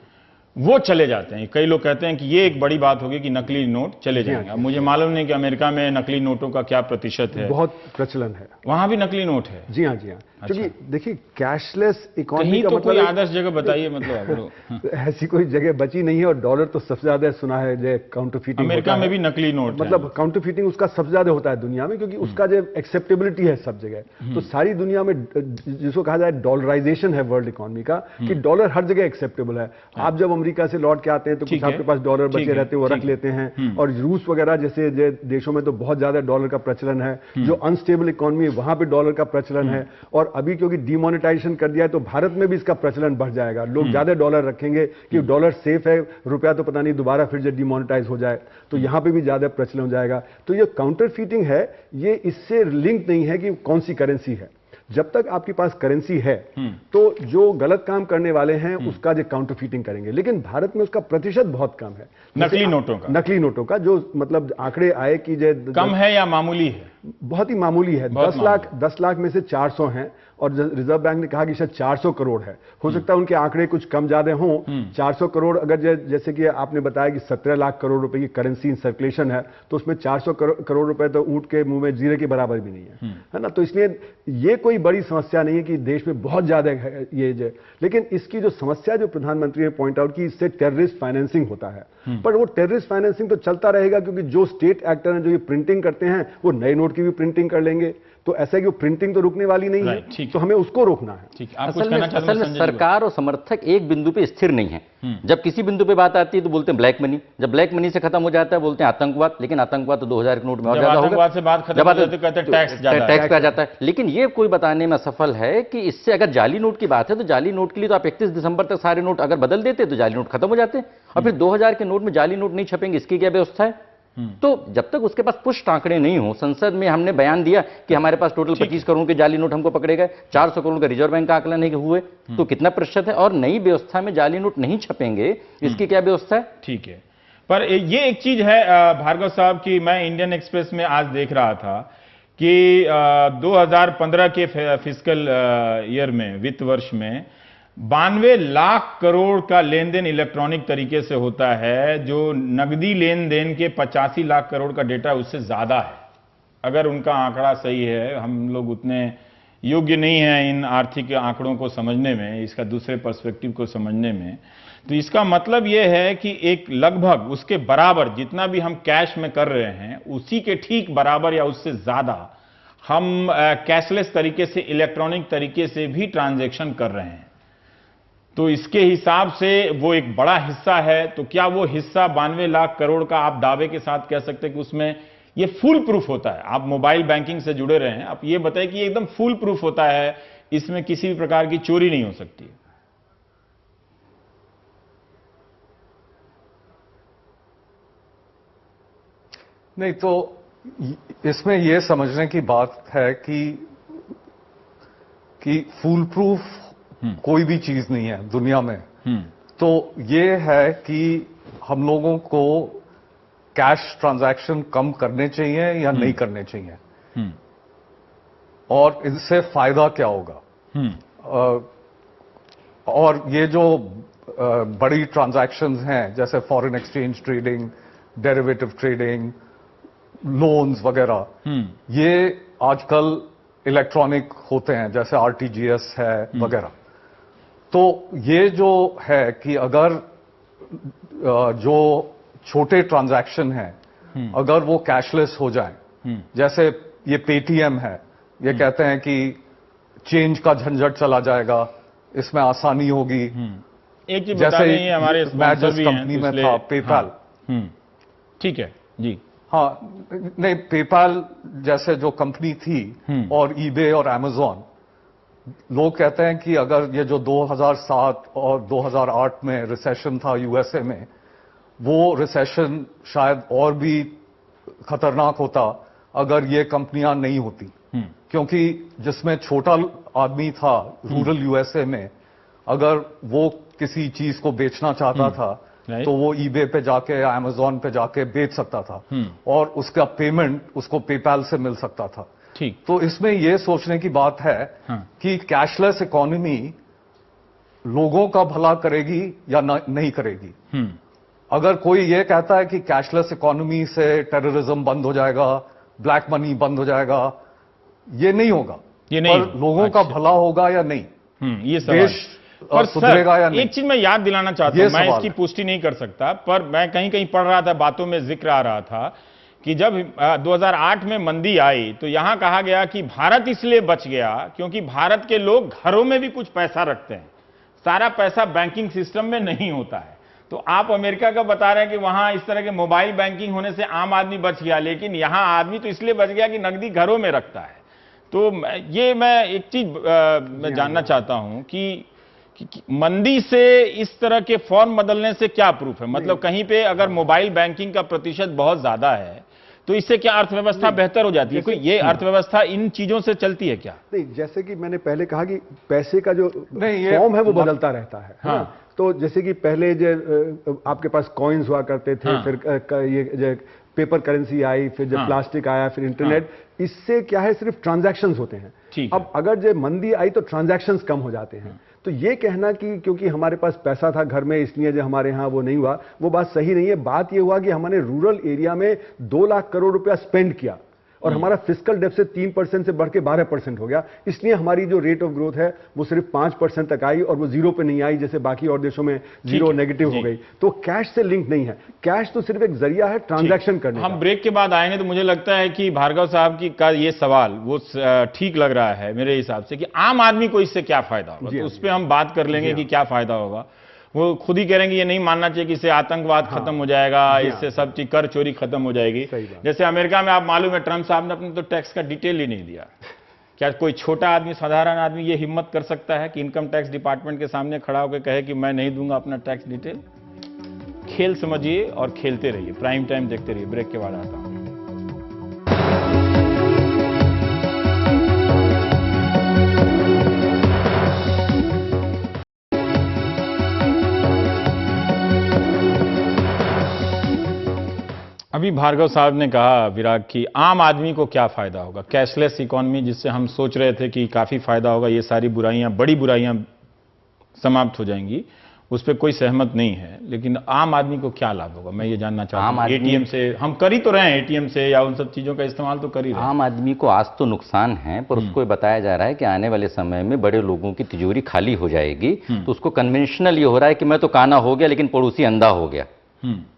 वो चले जाते हैं। कई लोग कहते हैं कि ये एक बड़ी बात होगी कि नकली नोट चले जाएंगे। अब मुझे मालूम नहीं कि अमेरिका में नकली नोटों का क्या प्रतिशत है। बहुत प्रचलन है, वहां भी नकली नोट है? जी हाँ, जी हाँ। अच्छा। क्योंकि देखिए कैशलेस इकोनॉमी का तो मतलब कोई आदर्श जगह बताइए, मतलब ऐसी कोई जगह बची नहीं है। और डॉलर तो सबसे ज्यादा सुना है जो काउंटरफीटिंग, अमेरिका में भी नकली नोट, मतलब काउंटरफीटिंग उसका सबसे ज्यादा होता है दुनिया में, क्योंकि उसका जो एक्सेप्टेबिलिटी है सब जगह। तो सारी दुनिया में जिसको कहा जाए डॉलराइजेशन है वर्ल्ड इकोनॉमी का, कि डॉलर हर जगह एक्सेप्टेबल है। आप जब अमेरिका से लौट के आते हैं तो कुछ आपके पास डॉलर बचे रहते हैं, वो रख लेते हैं। और रूस वगैरह जैसे देशों में तो बहुत ज्यादा डॉलर का प्रचलन है। जो अनस्टेबल इकोनॉमी है वहां पे डॉलर का प्रचलन है। और अभी क्योंकि डिमोनेटाइजेशन कर दिया है तो भारत में भी इसका प्रचलन बढ़ जाएगा। लोग ज्यादा डॉलर रखेंगे कि डॉलर सेफ है, रुपया तो पता नहीं दोबारा फिर जब डिमोनेटाइज हो जाए, तो यहां पे भी ज्यादा प्रचलन हो जाएगा। तो ये काउंटरफीटिंग है, ये इससे लिंक नहीं है कि कौन सी करेंसी है। जब तक आपके पास करेंसी है तो जो गलत काम करने वाले हैं उसका जो काउंटरफीटिंग करेंगे, लेकिन भारत में उसका प्रतिशत बहुत कम है। नकली नोटों का जो मतलब आंकड़े आए कि जो कम है या मामूली है? बहुत ही मामूली है। बहुत 10 लाख में से 400 हैं और रिजर्व बैंक ने कहा कि शायद 400 करोड़ है। हो सकता है उनके आंकड़े कुछ कम ज्यादा हों। 400 करोड़ अगर जैसे कि आपने बताया कि 17 लाख करोड़ रुपए की करेंसी इन सर्कुलेशन है, तो उसमें 400 करोड़ रुपए तो ऊंट के मुंह में जीरे के बराबर भी नहीं है ना। तो इसलिए ये कोई बड़ी समस्या नहीं है कि देश में बहुत ज्यादा है ये। लेकिन इसकी जो समस्या जो प्रधानमंत्री ने पॉइंट आउट की, इससे टेररिस्ट फाइनेंसिंग होता है। पर वो टेररिस्ट फाइनेंसिंग तो चलता रहेगा, क्योंकि जो स्टेट एक्टर हैं जो ये प्रिंटिंग करते हैं वो नए नोट की भी प्रिंटिंग कर लेंगे। तो ऐसा है कि वो प्रिंटिंग तो रुकने वाली नहीं है, तो हमें उसको रोकना है। ठीक, आप कुछ असल कहना चाहते हैं? में सरकार और समर्थक एक बिंदु पे स्थिर नहीं है। जब किसी बिंदु पे बात आती है तो बोलते हैं ब्लैक मनी, जब ब्लैक मनी से खत्म हो जाता है बोलते हैं आतंकवाद, लेकिन आतंकवाद तो 2000 के नोट में और ज्यादा होगा। आतंकवाद से बात खत्म हो जाती है तो कहते हैं टैक्स पे आ जाता है। लेकिन ये कोई बताने में असफल है कि इससे अगर जाली नोट की बात है तो जाली नोट के लिए तो आप 31 दिसंबर तक सारे नोट अगर बदल देते तो जाली नोट खत्म हो जाते, और फिर 2000 के नोट में जाली नोट नहीं छपेंगे, इसकी क्या व्यवस्था है? तो जब तक उसके पास पुष्ट आंकड़े नहीं हो, संसद में हमने बयान दिया कि हमारे पास टोटल 25 करोड़ के जाली नोट हमको पकड़े गए, 400 करोड़ का रिजर्व बैंक का आकलन नहीं हुए, तो कितना प्रतिशत है? और नई व्यवस्था में जाली नोट नहीं छपेंगे, इसकी क्या व्यवस्था है? ठीक है, पर ये एक चीज है भार्गव साहब की मैं इंडियन एक्सप्रेस में आज देख रहा था कि 2015 के फिस्कल ईयर में, वित्त वर्ष में 92 लाख करोड़ का लेन देन इलेक्ट्रॉनिक तरीके से होता है, जो नकदी लेन देन के 85 लाख करोड़ का डेटा उससे ज्यादा है। अगर उनका आंकड़ा सही है, हम लोग उतने योग्य नहीं हैं इन आर्थिक आंकड़ों को समझने में, इसका दूसरे पर्सपेक्टिव को समझने में। तो इसका मतलब यह है कि एक लगभग उसके बराबर जितना भी हम कैश में कर रहे हैं, उसी के ठीक बराबर या उससे ज्यादा हम कैशलेस तरीके से, इलेक्ट्रॉनिक तरीके से भी ट्रांजैक्शन कर रहे हैं। तो इसके हिसाब से वो एक बड़ा हिस्सा है। तो क्या वो हिस्सा 92 लाख करोड़ का आप दावे के साथ कह सकते हैं कि उसमें ये फुल प्रूफ होता है? आप मोबाइल बैंकिंग से जुड़े रहे हैं, आप ये बताएं कि ये एकदम फुल प्रूफ होता है, इसमें किसी भी प्रकार की चोरी नहीं हो सकती? नहीं, तो इसमें यह समझने की बात है कि फुल प्रूफ कोई भी चीज नहीं है दुनिया में। तो ये है कि हम लोगों को कैश ट्रांजैक्शन कम करने चाहिए या नहीं करने चाहिए, और इससे फायदा क्या होगा। और ये जो बड़ी ट्रांजैक्शंस हैं जैसे foreign exchange trading, derivative trading, loans वगैरह, ये आजकल इलेक्ट्रॉनिक होते हैं, जैसे आरटीजीएस है वगैरह। तो ये जो है कि अगर जो छोटे ट्रांजैक्शन हैं अगर वो कैशलेस हो जाएं, जैसे ये पेटीएम है, ये कहते हैं कि चेंज का झंझट चला जाएगा, इसमें आसानी होगी। एक चीज जैसे हमारे मैं जिस कंपनी में था, पेपैल। ठीक है जी। हाँ, नहीं, पेपैल जैसे जो कंपनी थी और ईबे और अमेज़न, लोग कहते हैं कि अगर ये जो 2007 और 2008 में रिसेशन था यूएसए में, वो रिसेशन शायद और भी खतरनाक होता अगर ये कंपनियां नहीं होती। क्योंकि जिसमें छोटा आदमी था रूरल यूएसए में, अगर वो किसी चीज को बेचना चाहता था तो वो ईबे पे जाके या अमेज़न पे जाके बेच सकता था, और उसका पेमेंट उसको पेपैल से मिल सकता था। ठीक। तो इसमें यह सोचने की बात है कि कैशलेस इकोनॉमी लोगों का भला करेगी या नहीं करेगी। अगर कोई ये कहता है कि कैशलेस इकोनॉमी से टेररिज्म बंद हो जाएगा, ब्लैक मनी बंद हो जाएगा, ये नहीं होगा। ये नहीं, पर लोगों का भला होगा या नहीं, ये देश सुधरेगा या नहीं। एक चीज मैं याद दिलाना चाहता हूं, मैं इसकी पुष्टि नहीं कर सकता, पर मैं कहीं कहीं पढ़ रहा था, बातों में जिक्र आ रहा था कि जब 2008 में मंदी आई तो यहां कहा गया कि भारत इसलिए बच गया क्योंकि भारत के लोग घरों में भी कुछ पैसा रखते हैं, सारा पैसा बैंकिंग सिस्टम में नहीं होता है। तो आप अमेरिका का बता रहे हैं कि वहां इस तरह के मोबाइल बैंकिंग होने से आम आदमी बच गया, लेकिन यहां आदमी तो इसलिए बच गया कि नकदी घरों में रखता है। तो ये मैं एक चीज मैं जानना चाहता हूं कि मंदी से इस तरह के फॉर्म बदलने से क्या प्रूफ है? मतलब कहीं पे अगर मोबाइल बैंकिंग का प्रतिशत बहुत ज्यादा है तो इससे क्या अर्थव्यवस्था बेहतर हो जाती है? कोई ये अर्थव्यवस्था इन चीजों से चलती है क्या? नहीं, जैसे कि मैंने पहले कहा कि पैसे का जो फॉर्म है वो बदलता रहता है। हाँ। तो जैसे कि पहले जो आपके पास कॉइन्स हुआ करते थे, फिर ये पेपर करेंसी आई, फिर जब प्लास्टिक आया, फिर इंटरनेट, इससे क्या है, सिर्फ ट्रांजैक्शंस होते हैं। ठीक है। अब अगर जो मंदी आई तो ट्रांजैक्शंस कम हो जाते हैं। तो ये कहना कि क्योंकि हमारे पास पैसा था घर में इसलिए जो हमारे यहाँ वो नहीं हुआ, वो बात सही नहीं है। बात ये हुआ कि हमने रूरल एरिया में 2 लाख करोड़ रुपया स्पेंड किया और हमारा फिस्कल डेफिसिट 3% से बढ़ के 12% हो गया। इसलिए हमारी जो रेट ऑफ ग्रोथ है वो सिर्फ 5% तक आई और वो 0 पे नहीं आई, जैसे बाकी और देशों में 0 नेगेटिव हो गई। तो कैश से लिंक नहीं है, कैश तो सिर्फ एक जरिया है ट्रांजैक्शन करने का। हम ब्रेक के बाद आएंगे तो मुझे लगता है कि भार्गव साहब की का ये सवाल वो ठीक लग रहा है मेरे हिसाब से कि आम आदमी को इससे क्या फायदा होगा, तो उस पर हम बात कर लेंगे कि क्या फायदा होगा। वो खुद ही कह रहे हैं कि ये नहीं मानना चाहिए कि इससे आतंकवाद खत्म हो जाएगा, इससे सब चीज कर चोरी खत्म हो जाएगी। जैसे अमेरिका में आप मालूम है ट्रंप साहब ने अपने तो टैक्स का डिटेल ही नहीं दिया। क्या कोई छोटा आदमी, साधारण आदमी ये हिम्मत कर सकता है कि इनकम टैक्स डिपार्टमेंट के सामने खड़ा होकर कहे कि मैं नहीं दूंगा अपना टैक्स डिटेल? खेल समझिए और खेलते रहिए, प्राइम टाइम देखते रहिए। ब्रेक के बाद आता हूं। अभी भार्गव साहब ने कहा विराग की आम आदमी को क्या फायदा होगा, कैशलेस इकोनॉमी जिससे हम सोच रहे थे कि काफी फायदा होगा, ये सारी बुराइयां, बड़ी बुराइयां समाप्त हो जाएंगी, उस पर कोई सहमत नहीं है। लेकिन आम आदमी को क्या लाभ होगा, मैं ये जानना चाहता हूं। एटीएम से हम कर ही तो रहे हैं, एटीएम से या उन सब चीजों का इस्तेमाल तो कर ही रहे हैं। आम आदमी को आज तो नुकसान है, पर उसको ये बताया जा रहा है कि आने वाले समय में बड़े लोगों की तिजोरी खाली हो जाएगी। तो उसको कन्वेंशनल ये हो रहा है कि मैं तो काना हो गया लेकिन पड़ोसी अंधा हो गया।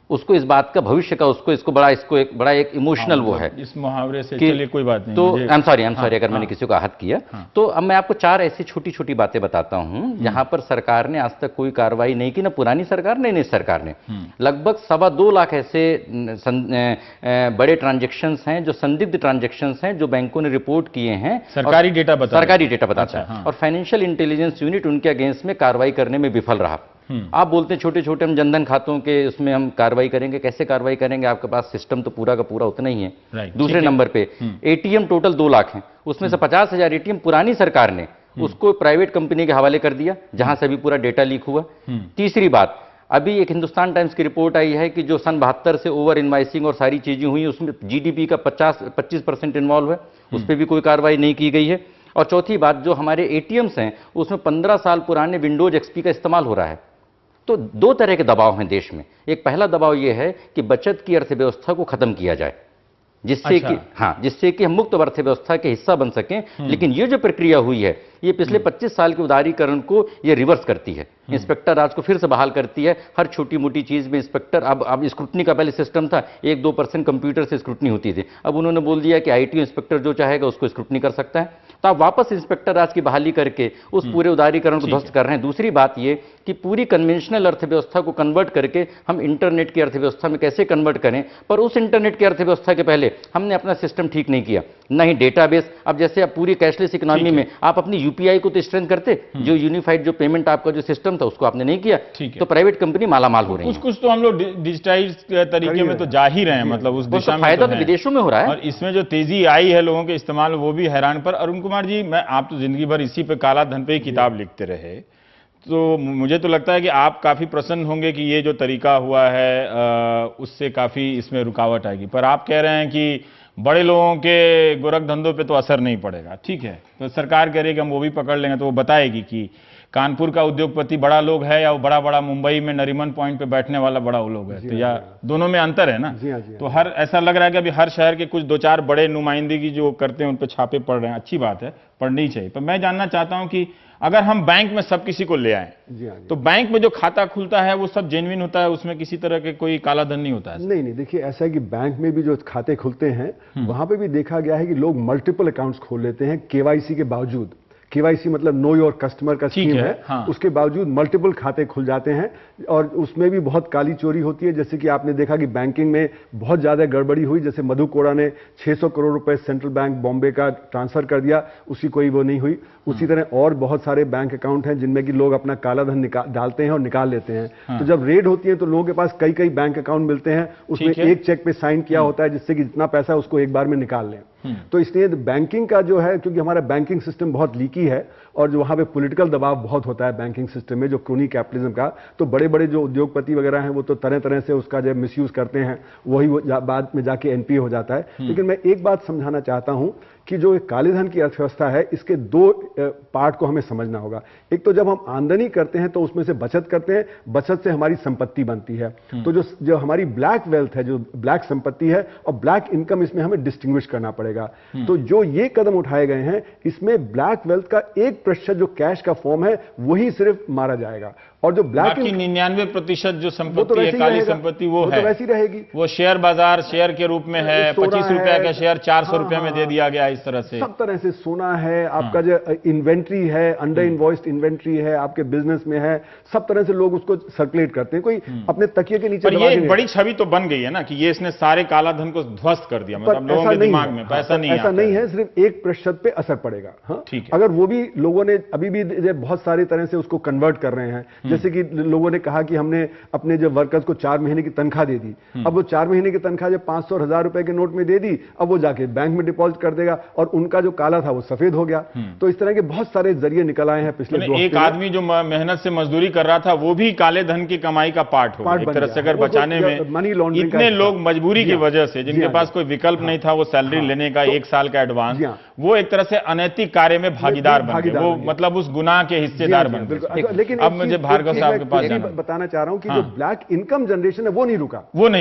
उसको इस बात का भविष्य का इसको बड़ा एक इमोशनल वो है इस मुहावरे से। चलिए कोई बात नहीं। तो आई एम सॉरी अगर मैंने किसी को आहत किया। तो अब मैं आपको 4 ऐसी छोटी छोटी बातें बताता हूं जहां पर सरकार ने आज तक कोई कार्रवाई नहीं की, ना पुरानी सरकार ने, नई सरकार ने। लगभग 2.25 लाख ऐसे बड़े ट्रांजेक्शंस हैं जो संदिग्ध ट्रांजेक्शंस हैं जो बैंकों ने रिपोर्ट किए हैं। सरकारी डेटा बताता है और फाइनेंशियल इंटेलिजेंस यूनिट उनके अगेंस्ट में कार्रवाई करने में विफल रहा। आप बोलते हैं छोटे छोटे हम जनधन खातों के उसमें हम कार्रवाई करेंगे, कैसे कार्रवाई करेंगे, आपके पास सिस्टम तो पूरा का पूरा उतना ही है। दूसरे नंबर पे एटीएम टोटल 2 लाख हैं, उसमें से 50,000 एटीएम पुरानी सरकार ने उसको प्राइवेट कंपनी के हवाले कर दिया जहां से अभी पूरा डेटा लीक हुआ। तीसरी बात, अभी एक हिंदुस्तान टाइम्स की रिपोर्ट आई है कि जो सन 72 से ओवर इनवाइसिंग और सारी चीजें हुई उसमें जीडीपी का 25% इन्वॉल्व है, उस पर भी कोई कार्रवाई नहीं की गई है। और चौथी बात, जो हमारे एटीएम्स हैं उसमें 15 साल पुराने विंडोज एक्सपी का इस्तेमाल हो रहा है। तो 2 तरह के दबाव हैं देश में। एक पहला दबाव यह है कि बचत की अर्थव्यवस्था को खत्म किया जाए, जिससे कि हम मुक्त अर्थव्यवस्था के हिस्सा बन सकें। लेकिन ये जो प्रक्रिया हुई है ये पिछले 25 साल के उदारीकरण को ये रिवर्स करती है। इंस्पेक्टर राज को फिर से बहाल करती है। हर छोटी मोटी चीज में इंस्पेक्टर, अब स्क्रूटनी का पहले सिस्टम था 1-2% कंप्यूटर से स्क्रूटनी होती थी, अब उन्होंने बोल दिया कि आईटी इंस्पेक्टर जो चाहेगा उसको स्क्रूटनी कर सकता है। तो आप वापस इंस्पेक्टर राज की बहाली करके उस पूरे उदारीकरण को ध्वस्त कर रहे हैं। दूसरी बात ये कि पूरी कन्वेंशनल अर्थव्यवस्था को कन्वर्ट करके हम इंटरनेट की अर्थव्यवस्था में कैसे कन्वर्ट करें, पर उस इंटरनेट की अर्थव्यवस्था के पहले हमने अपना सिस्टम ठीक नहीं किया, ना ही डेटाबेस। अब जैसे आप पूरी कैशलेस इकोनॉमी में आप अपनी यूपीआई को तो स्ट्रेंथ करते, जो यूनिफाइड जो पेमेंट आपका जो सिस्टम था उसको आपने नहीं किया, तो प्राइवेट कंपनी मालामाल हो रही है। कुछ तो हम लोग डिजिटाइज तरीके में तो जा ही रहे हैं, मतलब उस दिशा में फायदा तो विदेशों में हो रहा है। और इसमें जो तेजी आई है लोगों के इस्तेमाल, वो भी हैरान। पर अरुण कुमार जी, आप तो जिंदगी भर इसी पे, काला धन पे ही किताब लिखते रहे, तो मुझे तो लगता है कि आप काफी प्रसन्न होंगे कि ये जो तरीका हुआ है उससे काफी इसमें रुकावट आएगी। पर आप कह रहे हैं कि बड़े लोगों के गोरख धंधों पे तो असर नहीं पड़ेगा। ठीक है, तो सरकार कह रही है कि हम वो भी पकड़ लेंगे, तो वो बताएगी कि कानपुर का उद्योगपति बड़ा लोग है या वो बड़ा मुंबई में नरीमन पॉइंट पे बैठने वाला बड़ा वो लोग है, तो या दोनों में अंतर है ना। तो हर ऐसा लग रहा है कि अभी हर शहर के कुछ 2-4 बड़े नुमाइंदगी जो करते हैं उन पे छापे पड़ रहे हैं। अच्छी बात है, पढ़नी चाहिए। पर मैं जानना चाहता हूं कि अगर हम बैंक में सब किसी को ले आए तो बैंक में जो खाता खुलता है वो सब जेन्युइन होता है, उसमें किसी तरह के कोई काला धन नहीं होता है? नहीं, देखिए ऐसा है कि बैंक में भी जो खाते खुलते हैं वहां पे भी देखा गया है कि लोग मल्टीपल अकाउंट्स खोल लेते हैं केवाईसी के बावजूद। केवाईसी मतलब नो योर कस्टमर का स्कीम है। उसके बावजूद मल्टीपल खाते खुल जाते हैं और उसमें भी बहुत काली चोरी होती है। जैसे कि आपने देखा कि बैंकिंग में बहुत ज्यादा गड़बड़ी हुई, जैसे मधु कोड़ा ने 600 करोड़ रुपए सेंट्रल बैंक बॉम्बे का ट्रांसफर कर दिया, उसकी कोई वो नहीं हुई। उसी तरह और बहुत सारे बैंक अकाउंट हैं जिनमें कि लोग अपना काला धन डालते हैं और निकाल लेते हैं। तो जब रेड होती है तो लोगों के पास कई बैंक अकाउंट मिलते हैं, उसमें एक चेक पे साइन किया होता है जिससे कि जितना पैसा है उसको एक बार में निकाल लें। तो इसलिए बैंकिंग का जो है, क्योंकि हमारा बैंकिंग सिस्टम बहुत लीकी है, और जो वहां पे पॉलिटिकल दबाव बहुत होता है बैंकिंग सिस्टम में, जो क्रोनी कैपिटलिज्म का, तो बड़े बड़े जो उद्योगपति वगैरह हैं वो तो तरह तरह से उसका जो मिसयूज करते हैं, वही बाद में जाके एनपीए हो जाता है। लेकिन मैं एक बात समझाना चाहता हूं कि जो काले धन की अर्थव्यवस्था है, इसके दो पार्ट को हमें समझना होगा। एक तो जब हम आमदनी करते हैं तो उसमें से बचत करते हैं, बचत से हमारी संपत्ति बनती है। तो जो हमारी ब्लैक वेल्थ है, जो ब्लैक संपत्ति है और ब्लैक इनकम, इसमें हमें डिस्टिंग्विश करना पड़ेगा। तो जो ये कदम उठाए गए हैं, इसमें ब्लैक वेल्थ का 1% जो कैश का फॉर्म है वही सिर्फ मारा जाएगा, और जो ब्लैक 99% जो संपत्ति है, काली संपत्ति, वो है, तो वैसी रहेगी। वो शेयर बाजार शेयर के रूप में है, 25 रुपए का शेयर 400 रुपए में दे दिया गया, इस तरह से सब तरह से सोना है, आपका जो इन्वेंट्री है, अंडर इनवॉइस्ड इन्वेंट्री है, आपके बिजनेस में है, सब तरह से लोग उसको सर्कुलेट करते हैं। कोई अपने तकिए के नीचे, पर ये एक बड़ी छवि तो बन गई है ना कि ये इसने सारे काला धन को ध्वस्त कर दिया, मतलब लोगों के दिमाग में पैसा नहीं है। ऐसा नहीं है, सिर्फ 1% पे असर पड़ेगा। हाँ, ठीक है। अगर वो भी लोगों ने अभी भी बहुत सारी तरह से उसको कन्वर्ट कर रहे हैं, जैसे कि लोगों ने कहा कि हमने अपने जो वर्कर्स को 4 महीने की तनख्वाह दे दी, अब वो 4 महीने की तनख्वाह जब 500 और 1000 रुपए के नोट में दे दी, अब वो जाके बैंक में डिपॉजिट कर देगा और उनका जो काला था वो सफेद हो गया। तो इस तरह के बहुत सारे जरिए निकल आए हैं पिछले 2 हफ्ते में। एक आदमी जो मेहनत से मजदूरी कर रहा था वो भी काले धन की कमाई का पार्ट हो, एक तरह से अगर बचाने में मनी लॉन्ड्रिंग इतने लोग मजबूरी की वजह से, जिनके पास कोई विकल्प नहीं था वो सैलरी लेने का 1 साल का एडवांस, वो एक तरह से अनैतिक कार्य में भागीदार बन गए, वो मतलब उस गुनाह के हिस्सेदार बन गए। लेकिन अब मुझे भार्गव साहब के पास बताना चाह रहा हूं कि जो ब्लैक इनकम जनरेशन है वो नहीं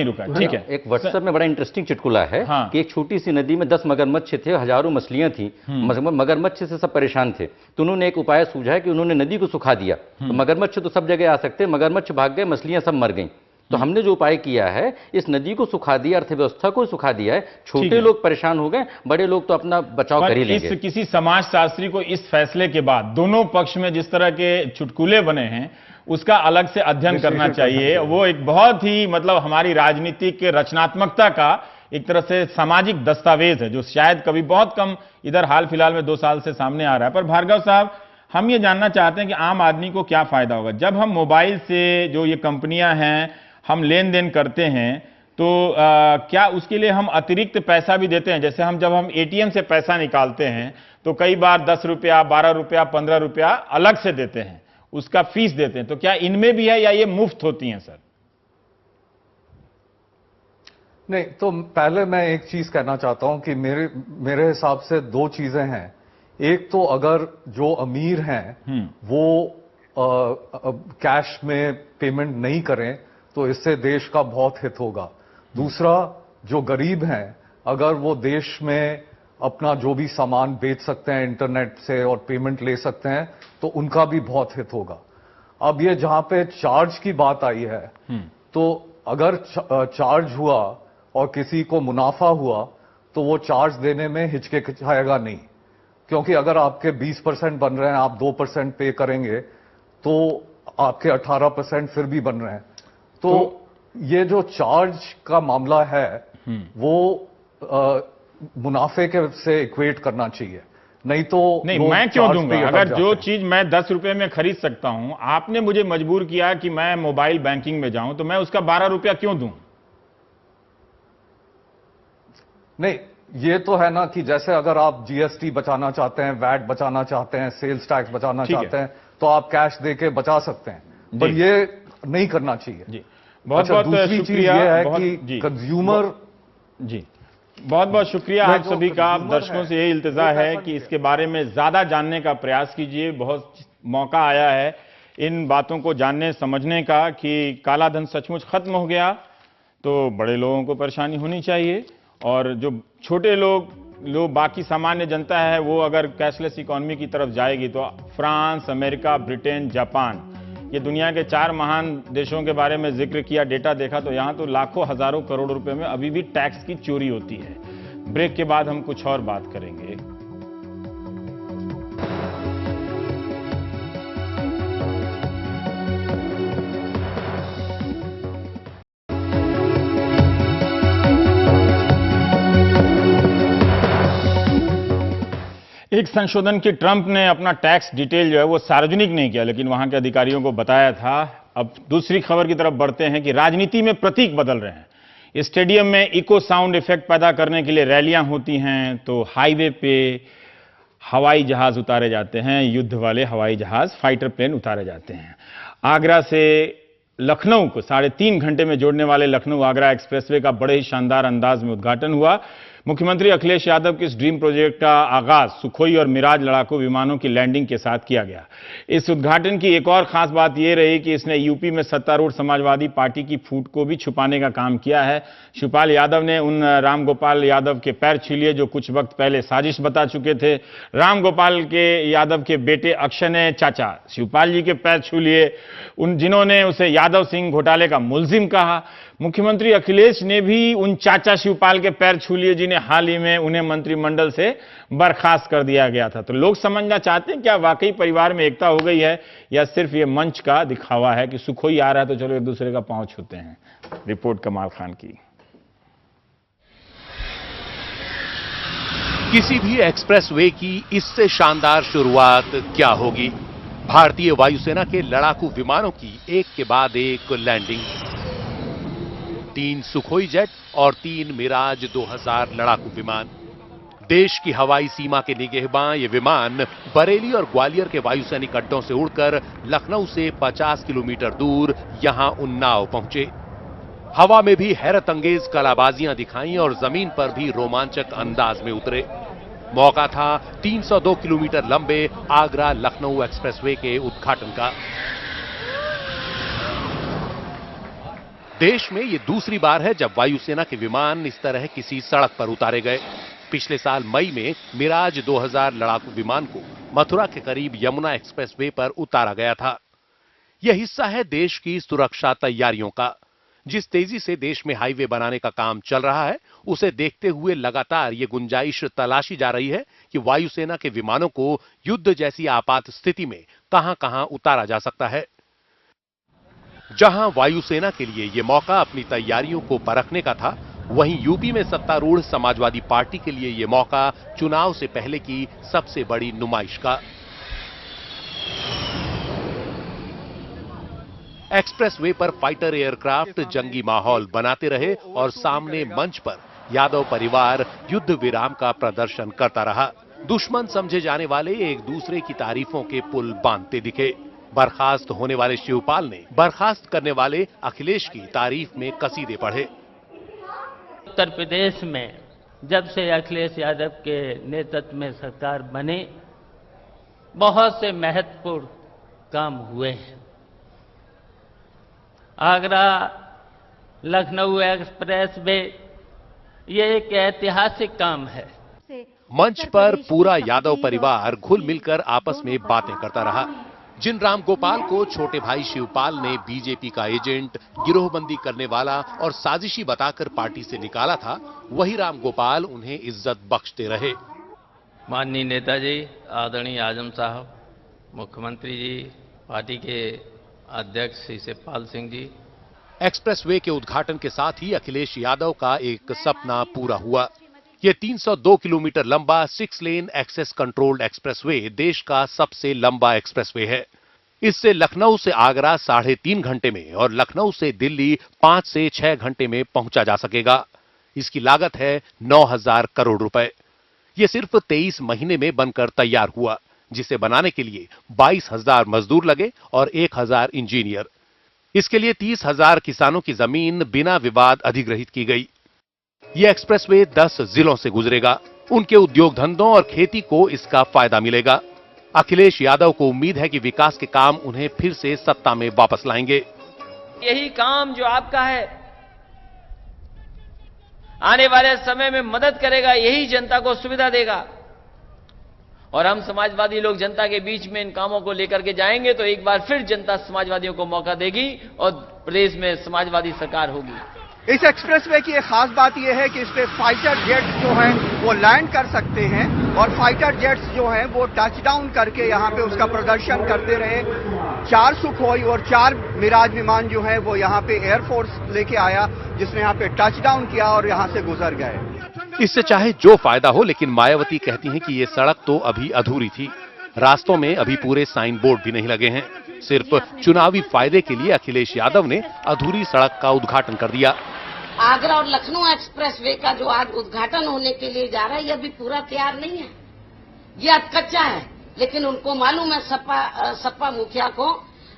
रुका, ठीक है। एक व्हाट्सएप में बड़ा इंटरेस्टिंग चुटकुला है कि एक छोटी सी नदी में 10 मगरमच्छ थे, हजारों मछलियां थी, मगरमच्छ से सब परेशान थे, तो उन्होंने एक उपाय सूझा कि उन्होंने नदी को सुखा दिया। तो मगरमच्छ तो सब जगह आ सकते, मगरमच्छ भाग गए, मछलियां सब मर गईं। तो हमने जो उपाय किया है, इस नदी को सुखा दिया, अर्थव्यवस्था को सुखा दिया है, छोटे लोग परेशान हो गए, बड़े लोग तो अपना बचाव कर ही लेंगे। किसी समाजशास्त्री को इस फैसले के बाद दोनों पक्ष में जिस तरह के चुटकुले बने हैं उसका अलग से अध्ययन करना चाहिए। वो एक बहुत ही मतलब हमारी राजनीतिक रचनात्मकता का एक तरह से सामाजिक दस्तावेज है, जो शायद कभी बहुत कम इधर हाल फिलहाल में 2 साल से सामने आ रहा है। पर भार्गव साहब, हम ये जानना चाहते हैं कि आम आदमी को क्या फायदा होगा जब हम मोबाइल से जो ये कंपनियां हैं हम लेन देन करते हैं, तो क्या उसके लिए हम अतिरिक्त पैसा भी देते हैं? जैसे जब हम एटीएम से पैसा निकालते हैं तो कई बार 10 रुपया, 12 रुपया, 15 रुपया अलग से देते हैं, उसका फीस देते हैं, तो क्या इनमें भी है या ये मुफ्त होती हैं सर? नहीं, तो पहले मैं एक चीज कहना चाहता हूं कि मेरे हिसाब से 2 चीजें हैं। एक तो अगर जो अमीर हैं वो कैश में पेमेंट नहीं करें तो इससे देश का बहुत हित होगा। दूसरा, जो गरीब हैं अगर वो देश में अपना जो भी सामान बेच सकते हैं इंटरनेट से और पेमेंट ले सकते हैं तो उनका भी बहुत हित होगा। अब ये जहां पे चार्ज की बात आई है, तो अगर चार्ज हुआ और किसी को मुनाफा हुआ तो वो चार्ज देने में हिचकिचाएगा नहीं, क्योंकि अगर आपके 20% बन रहे हैं, आप 2% पे करेंगे तो आपके 18% फिर भी बन रहे हैं। तो ये जो चार्ज का मामला है वो मुनाफे के से इक्वेट करना चाहिए, नहीं मैं क्यों दूंगा? अगर जो चीज मैं 10 रुपए में खरीद सकता हूं, आपने मुझे मजबूर किया कि मैं मोबाइल बैंकिंग में जाऊं, तो मैं उसका 12 रुपया क्यों दूं? नहीं, ये तो है ना कि जैसे अगर आप जीएसटी बचाना चाहते हैं, वैट बचाना चाहते हैं, सेल्स टैक्स बचाना चाहते हैं, तो आप कैश देके बचा सकते हैं, पर ये नहीं करना चाहिए। जी, बहुत बहुत दूसरी चीज ये है कि कंज्यूमर, जी बहुत बहुत शुक्रिया आप सभी का। आप दर्शकों से यही इल्तिजा है कि इसके बारे में ज्यादा जानने का प्रयास कीजिए। बहुत मौका आया है इन बातों को जानने समझने का कि काला धन सचमुच खत्म हो गया तो बड़े लोगों को परेशानी होनी चाहिए, और जो छोटे लोग बाकी सामान्य जनता है वो अगर कैशलेस इकोनॉमी की तरफ जाएगी तो फ्रांस, अमेरिका, ब्रिटेन, जापान, ये दुनिया के 4 महान देशों के बारे में जिक्र किया, डेटा देखा तो यहां तो लाखों हजारों करोड़ रुपए में अभी भी टैक्स की चोरी होती है। ब्रेक के बाद हम कुछ और बात करेंगे। एक संशोधन की ट्रंप ने अपना टैक्स डिटेल जो है वो सार्वजनिक नहीं किया, लेकिन वहां के अधिकारियों को बताया था। अब दूसरी खबर की तरफ बढ़ते हैं कि राजनीति में प्रतीक बदल रहे हैं। स्टेडियम में इको साउंड इफेक्ट पैदा करने के लिए रैलियां होती हैं, तो हाईवे पे हवाई जहाज उतारे जाते हैं, युद्ध वाले हवाई जहाज, फाइटर प्लेन उतारे जाते हैं। आगरा से लखनऊ को 3.5 घंटे में जोड़ने वाले लखनऊ आगरा एक्सप्रेसवे का बड़े ही शानदार अंदाज में उद्घाटन हुआ। मुख्यमंत्री अखिलेश यादव के इस ड्रीम प्रोजेक्ट का आगाज सुखोई और मिराज लड़ाकू विमानों की लैंडिंग के साथ किया गया। इस उद्घाटन की एक और खास बात यह रही कि इसने यूपी में सत्तारूढ़ समाजवादी पार्टी की फूट को भी छुपाने का काम किया है। शिवपाल यादव ने उन रामगोपाल यादव के पैर छू लिए जो कुछ वक्त पहले साजिश बता चुके थे। रामगोपाल के यादव के बेटे अक्षय ने चाचा शिवपाल जी के पैर छू लिए, जिन्होंने उसे यादव सिंह घोटाले का मुलजिम कहा। मुख्यमंत्री अखिलेश ने भी उन चाचा शिवपाल के पैर छू लिए जिन्हें हाल ही में उन्हें मंत्रिमंडल से बर्खास्त कर दिया गया था। तो लोग समझना चाहते हैं क्या वाकई परिवार में एकता हो गई है या सिर्फ ये मंच का दिखावा है कि सुखोई आ रहा है तो चलो एक दूसरे का पांव छूते हैं। रिपोर्ट कमाल खान की। किसी भी एक्सप्रेसवे की इससे शानदार शुरुआत क्या होगी? भारतीय वायुसेना के लड़ाकू विमानों की एक के बाद एक लैंडिंग, 3 सुखोई जेट और 3 मिराज 2000 लड़ाकू विमान। देश की हवाई सीमा के निगहबां ये विमान बरेली और ग्वालियर के वायुसैनिक अड्डों से उड़कर लखनऊ से 50 किलोमीटर दूर यहां उन्नाव पहुंचे। हवा में भी हैरत अंगेज कलाबाजियां दिखाई और जमीन पर भी रोमांचक अंदाज में उतरे। मौका था 302 किलोमीटर लंबे आगरा लखनऊ एक्सप्रेसवे के उद्घाटन का। देश में यह दूसरी बार है जब वायुसेना के विमान इस तरह किसी सड़क पर उतारे गए। पिछले साल मई में मिराज 2000 लड़ाकू विमान को मथुरा के करीब यमुना एक्सप्रेसवे पर उतारा गया था। यह हिस्सा है देश की सुरक्षा तैयारियों का। जिस तेजी से देश में हाईवे बनाने का काम चल रहा है, उसे देखते हुए लगातार ये गुंजाइश तलाशी जा रही है कि वायुसेना के विमानों को युद्ध जैसी आपात स्थिति में कहां-कहां उतारा जा सकता है। जहां वायुसेना के लिए यह मौका अपनी तैयारियों को परखने का था, वहीं यूपी में सत्तारूढ़ समाजवादी पार्टी के लिए यह मौका चुनाव से पहले की सबसे बड़ी नुमाइश का। एक्सप्रेसवे पर फाइटर एयरक्राफ्ट जंगी माहौल बनाते रहे और सामने मंच पर यादव परिवार युद्ध विराम का प्रदर्शन करता रहा। दुश्मन समझे जाने वाले एक दूसरे की तारीफों के पुल बांधते दिखे। बर्खास्त होने वाले शिवपाल ने बर्खास्त करने वाले अखिलेश की तारीफ में कसीदे पढ़े। उत्तर प्रदेश में जब से अखिलेश यादव के नेतृत्व में सरकार बनी, बहुत से महत्वपूर्ण काम हुए हैं। आगरा लखनऊ एक्सप्रेस वे ये एक ऐतिहासिक काम है। मंच पर पूरा यादव परिवार घुल मिलकर आपस में बातें करता रहा। जिन रामगोपाल को छोटे भाई शिवपाल ने बीजेपी का एजेंट, गिरोहबंदी करने वाला और साजिशी बताकर पार्टी से निकाला था, वही रामगोपाल उन्हें इज्जत बख्शते रहे। माननीय नेताजी, आदरणीय आजम साहब, मुख्यमंत्री जी, पार्टी के अध्यक्ष श्री शिवपाल सिंह जी। एक्सप्रेसवे के उद्घाटन के साथ ही अखिलेश यादव का एक सपना पूरा हुआ। यह 302 किलोमीटर लंबा 6 लेन एक्सेस कंट्रोल्ड एक्सप्रेसवे देश का सबसे लंबा एक्सप्रेसवे है। इससे लखनऊ से आगरा 3.5 घंटे में और लखनऊ से दिल्ली 5 से 6 घंटे में पहुंचा जा सकेगा। इसकी लागत है 9,000 करोड़ रुपए। यह सिर्फ 23 महीने में बनकर तैयार हुआ, जिसे बनाने के लिए 22,000 मजदूर लगे और 1,000 इंजीनियर। इसके लिए 30,000 किसानों की जमीन बिना विवाद अधिग्रहित की गई। यह एक्सप्रेसवे 10 जिलों से गुजरेगा। उनके उद्योग धंधों और खेती को इसका फायदा मिलेगा। अखिलेश यादव को उम्मीद है कि विकास के काम उन्हें फिर से सत्ता में वापस लाएंगे। यही काम जो आपका है आने वाले समय में मदद करेगा, यही जनता को सुविधा देगा। और हम समाजवादी लोग जनता के बीच में इन कामों को लेकर के जाएंगे तो एक बार फिर जनता समाजवादियों को मौका देगी और प्रदेश में समाजवादी सरकार होगी। इस एक्सप्रेसवे की एक खास बात यह है कि इस पे फाइटर जेट्स जो हैं वो लैंड कर सकते हैं और फाइटर जेट्स जो हैं वो टच डाउन करके यहाँ पे उसका प्रदर्शन करते रहे। 4 सुखोई और 4 मिराज विमान जो हैं वो यहाँ पे एयरफोर्स लेके आया, जिसने यहाँ पे टच डाउन किया और यहाँ से गुजर गए। इससे चाहे जो फायदा हो, लेकिन मायावती कहती हैं कि ये सड़क तो अभी अधूरी थी। रास्तों में अभी पूरे साइन बोर्ड भी नहीं लगे हैं। सिर्फ चुनावी फायदे के लिए अखिलेश यादव ने अधूरी सड़क का उद्घाटन कर दिया। आगरा और लखनऊ एक्सप्रेसवे का जो आज उद्घाटन होने के लिए जा रहा है, यह अभी पूरा तैयार नहीं है। ये अधकच्चा है, लेकिन उनको मालूम है सपा मुखिया को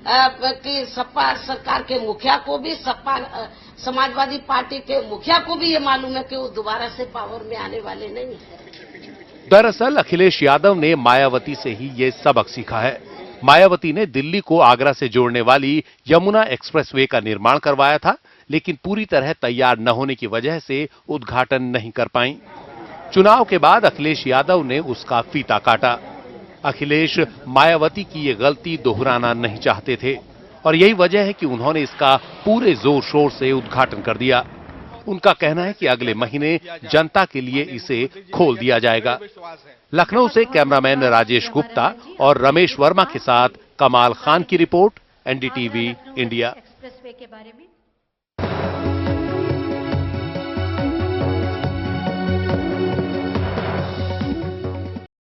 कि सपा सरकार के मुखिया को भी, सपा समाजवादी पार्टी के मुखिया को भी ये मालूम है कि वो दोबारा से पावर में आने वाले नहीं है। दरअसल अखिलेश यादव ने मायावती से ही ये सबक सीखा है। मायावती ने दिल्ली को आगरा से जोड़ने वाली यमुना एक्सप्रेसवे का निर्माण करवाया था, लेकिन पूरी तरह तैयार न होने की वजह से उद्घाटन नहीं कर पाई। चुनाव के बाद अखिलेश यादव ने उसका फीता काटा। अखिलेश मायावती की ये गलती दोहराना नहीं चाहते थे और यही वजह है कि उन्होंने इसका पूरे जोर शोर से उद्घाटन कर दिया। उनका कहना है कि अगले महीने जनता के लिए इसे खोल दिया जाएगा। लखनऊ से कैमरामैन राजेश गुप्ता और रमेश वर्मा के साथ कमाल खान की रिपोर्ट, एनडीटीवी इंडिया। एक्सप्रेसवे के बारे में